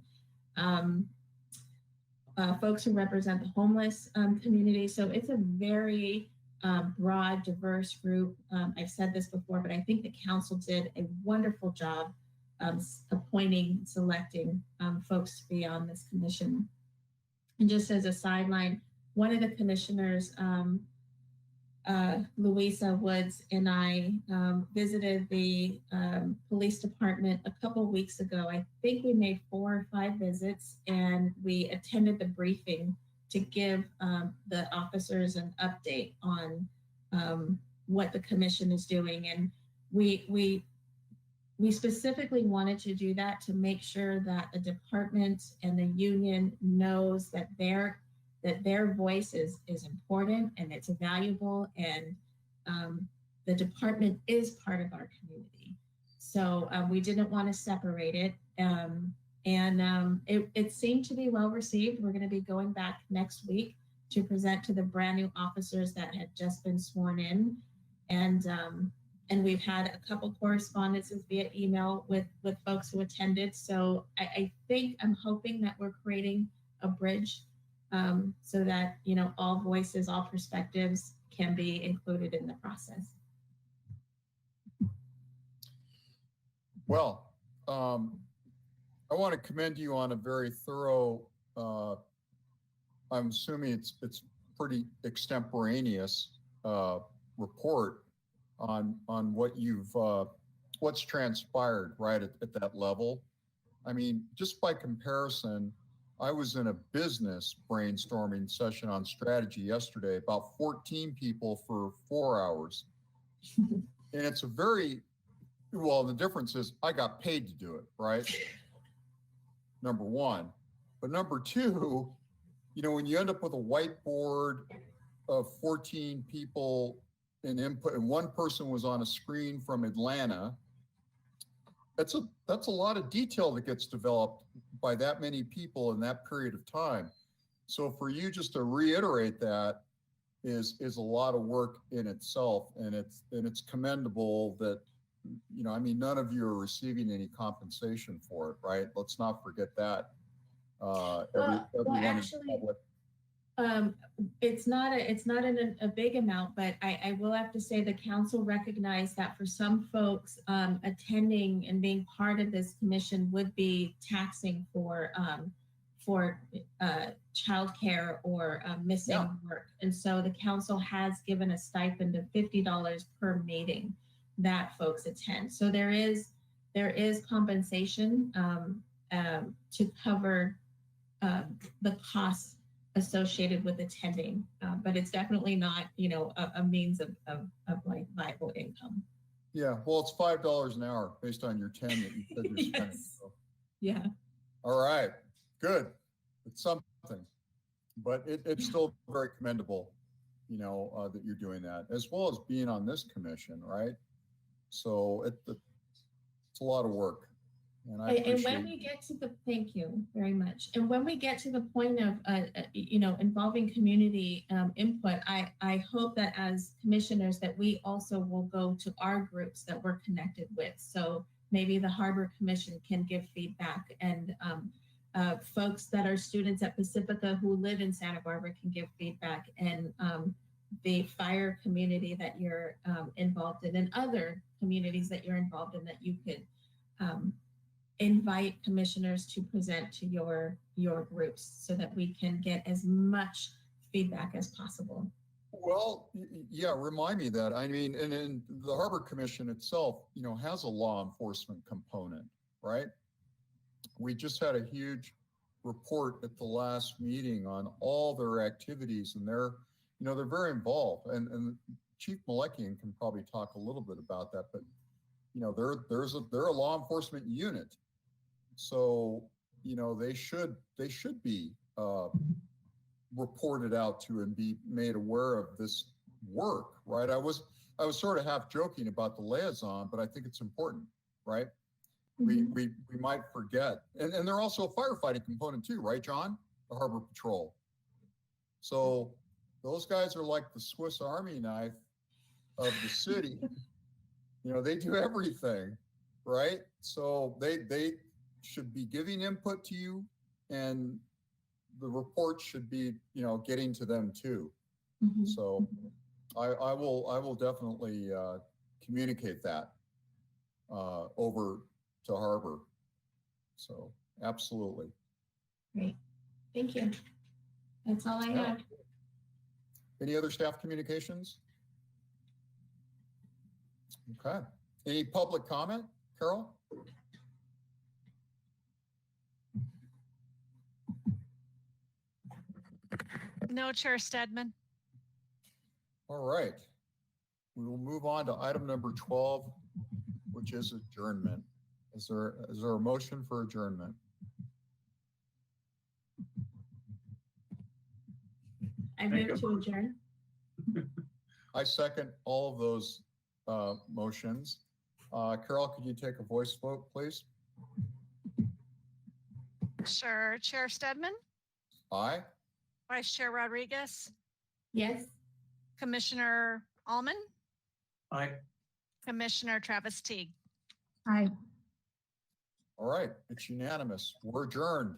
folks who represent the homeless community. So it's a very broad, diverse group. I've said this before, but I think the council did a wonderful job appointing, selecting folks to be on this commission. And just as a sideline, one of the commissioners, Louisa Woods, and I visited the police department a couple of weeks ago. I think we made 4 or 5 visits, and we attended the briefing to give the officers an update on what the commission is doing. And we specifically wanted to do that to make sure that the department and the union knows that their voice is important and it's valuable, and the department is part of our community. So we didn't want to separate it. It seemed to be well received. We're going to be going back next week to present to the brand new officers that had just been sworn in. And we've had a couple correspondences via email with folks who attended. So I'm hoping that we're creating a bridge so that, all voices, all perspectives can be included in the process. Well, I want to commend you on a very thorough, I'm assuming it's pretty extemporaneous report on what what's transpired right at that level. I mean, just by comparison, I was in a business brainstorming session on strategy yesterday, about 14 people for 4 hours. And it's the difference is I got paid to do it, right? Number one. But number two, when you end up with a whiteboard of 14 people and input, and one person was on a screen from Atlanta, that's a lot of detail that gets developed by that many people in that period of time. So for you just to reiterate that is a lot of work in itself, and it's commendable that, you know, I mean, none of you are receiving any compensation for it, right? Let's not forget that. Everyone in actually, public. It's not a big amount, but I will have to say the council recognized that for some folks, attending and being part of this commission would be taxing for childcare or missing Yeah. work. And so the council has given a stipend of $50 per meeting that folks attend. So there is compensation to cover the costs associated with attending, but it's definitely not, you know, a means of like viable income. Yeah, well, it's $5 an hour based on your 10 that you said you're spending. Yes. So. Yeah. All right, good. It's something, but it's still very commendable, you know, that you're doing that, as well as being on this commission, right? So it's a lot of work. And And when we get to the, thank you very much. And when we get to the point of, you know, involving community input, I hope that as commissioners that we also will go to our groups that we're connected with. So maybe the Harbor Commission can give feedback, and folks that are students at Pacifica who live in Santa Barbara can give feedback, and the fire community that you're involved in, and other communities that you're involved in, that you could invite commissioners to present to your groups so that we can get as much feedback as possible. Well, yeah, remind me that. I mean, and the Harbor Commission itself, you know, has a law enforcement component, right? We just had a huge report at the last meeting on all their activities, and they're very involved. And Chief Malekian can probably talk a little bit about that, but you know, they're a law enforcement unit. So, you know, they should be reported out to and be made aware of this work, right? I was sort of half joking about the liaison, but I think it's important, right? Mm-hmm. We might forget, and they're also a firefighting component too, right, John? The Harbor Patrol. So those guys are like the Swiss Army knife of the city. You know, they do everything, right? So they should be giving input to you, and the report should be, you know, getting to them too. Mm-hmm. So I will definitely communicate that over to Harbor. So absolutely. Great, thank you. That's all I have. Any other staff communications? Okay. Any public comment, Carol? No, Chair Stedman. All right. We will move on to item number 12, which is adjournment. Is there a motion for adjournment? I move to adjourn. I second all of those motions. Carol, could you take a voice vote, please? Sure. Chair Stedman, Aye. Vice Chair Rodriguez, Yes. Commissioner Allman, Aye. Commissioner Travis Teague. Hi. All right. It's unanimous. We're adjourned.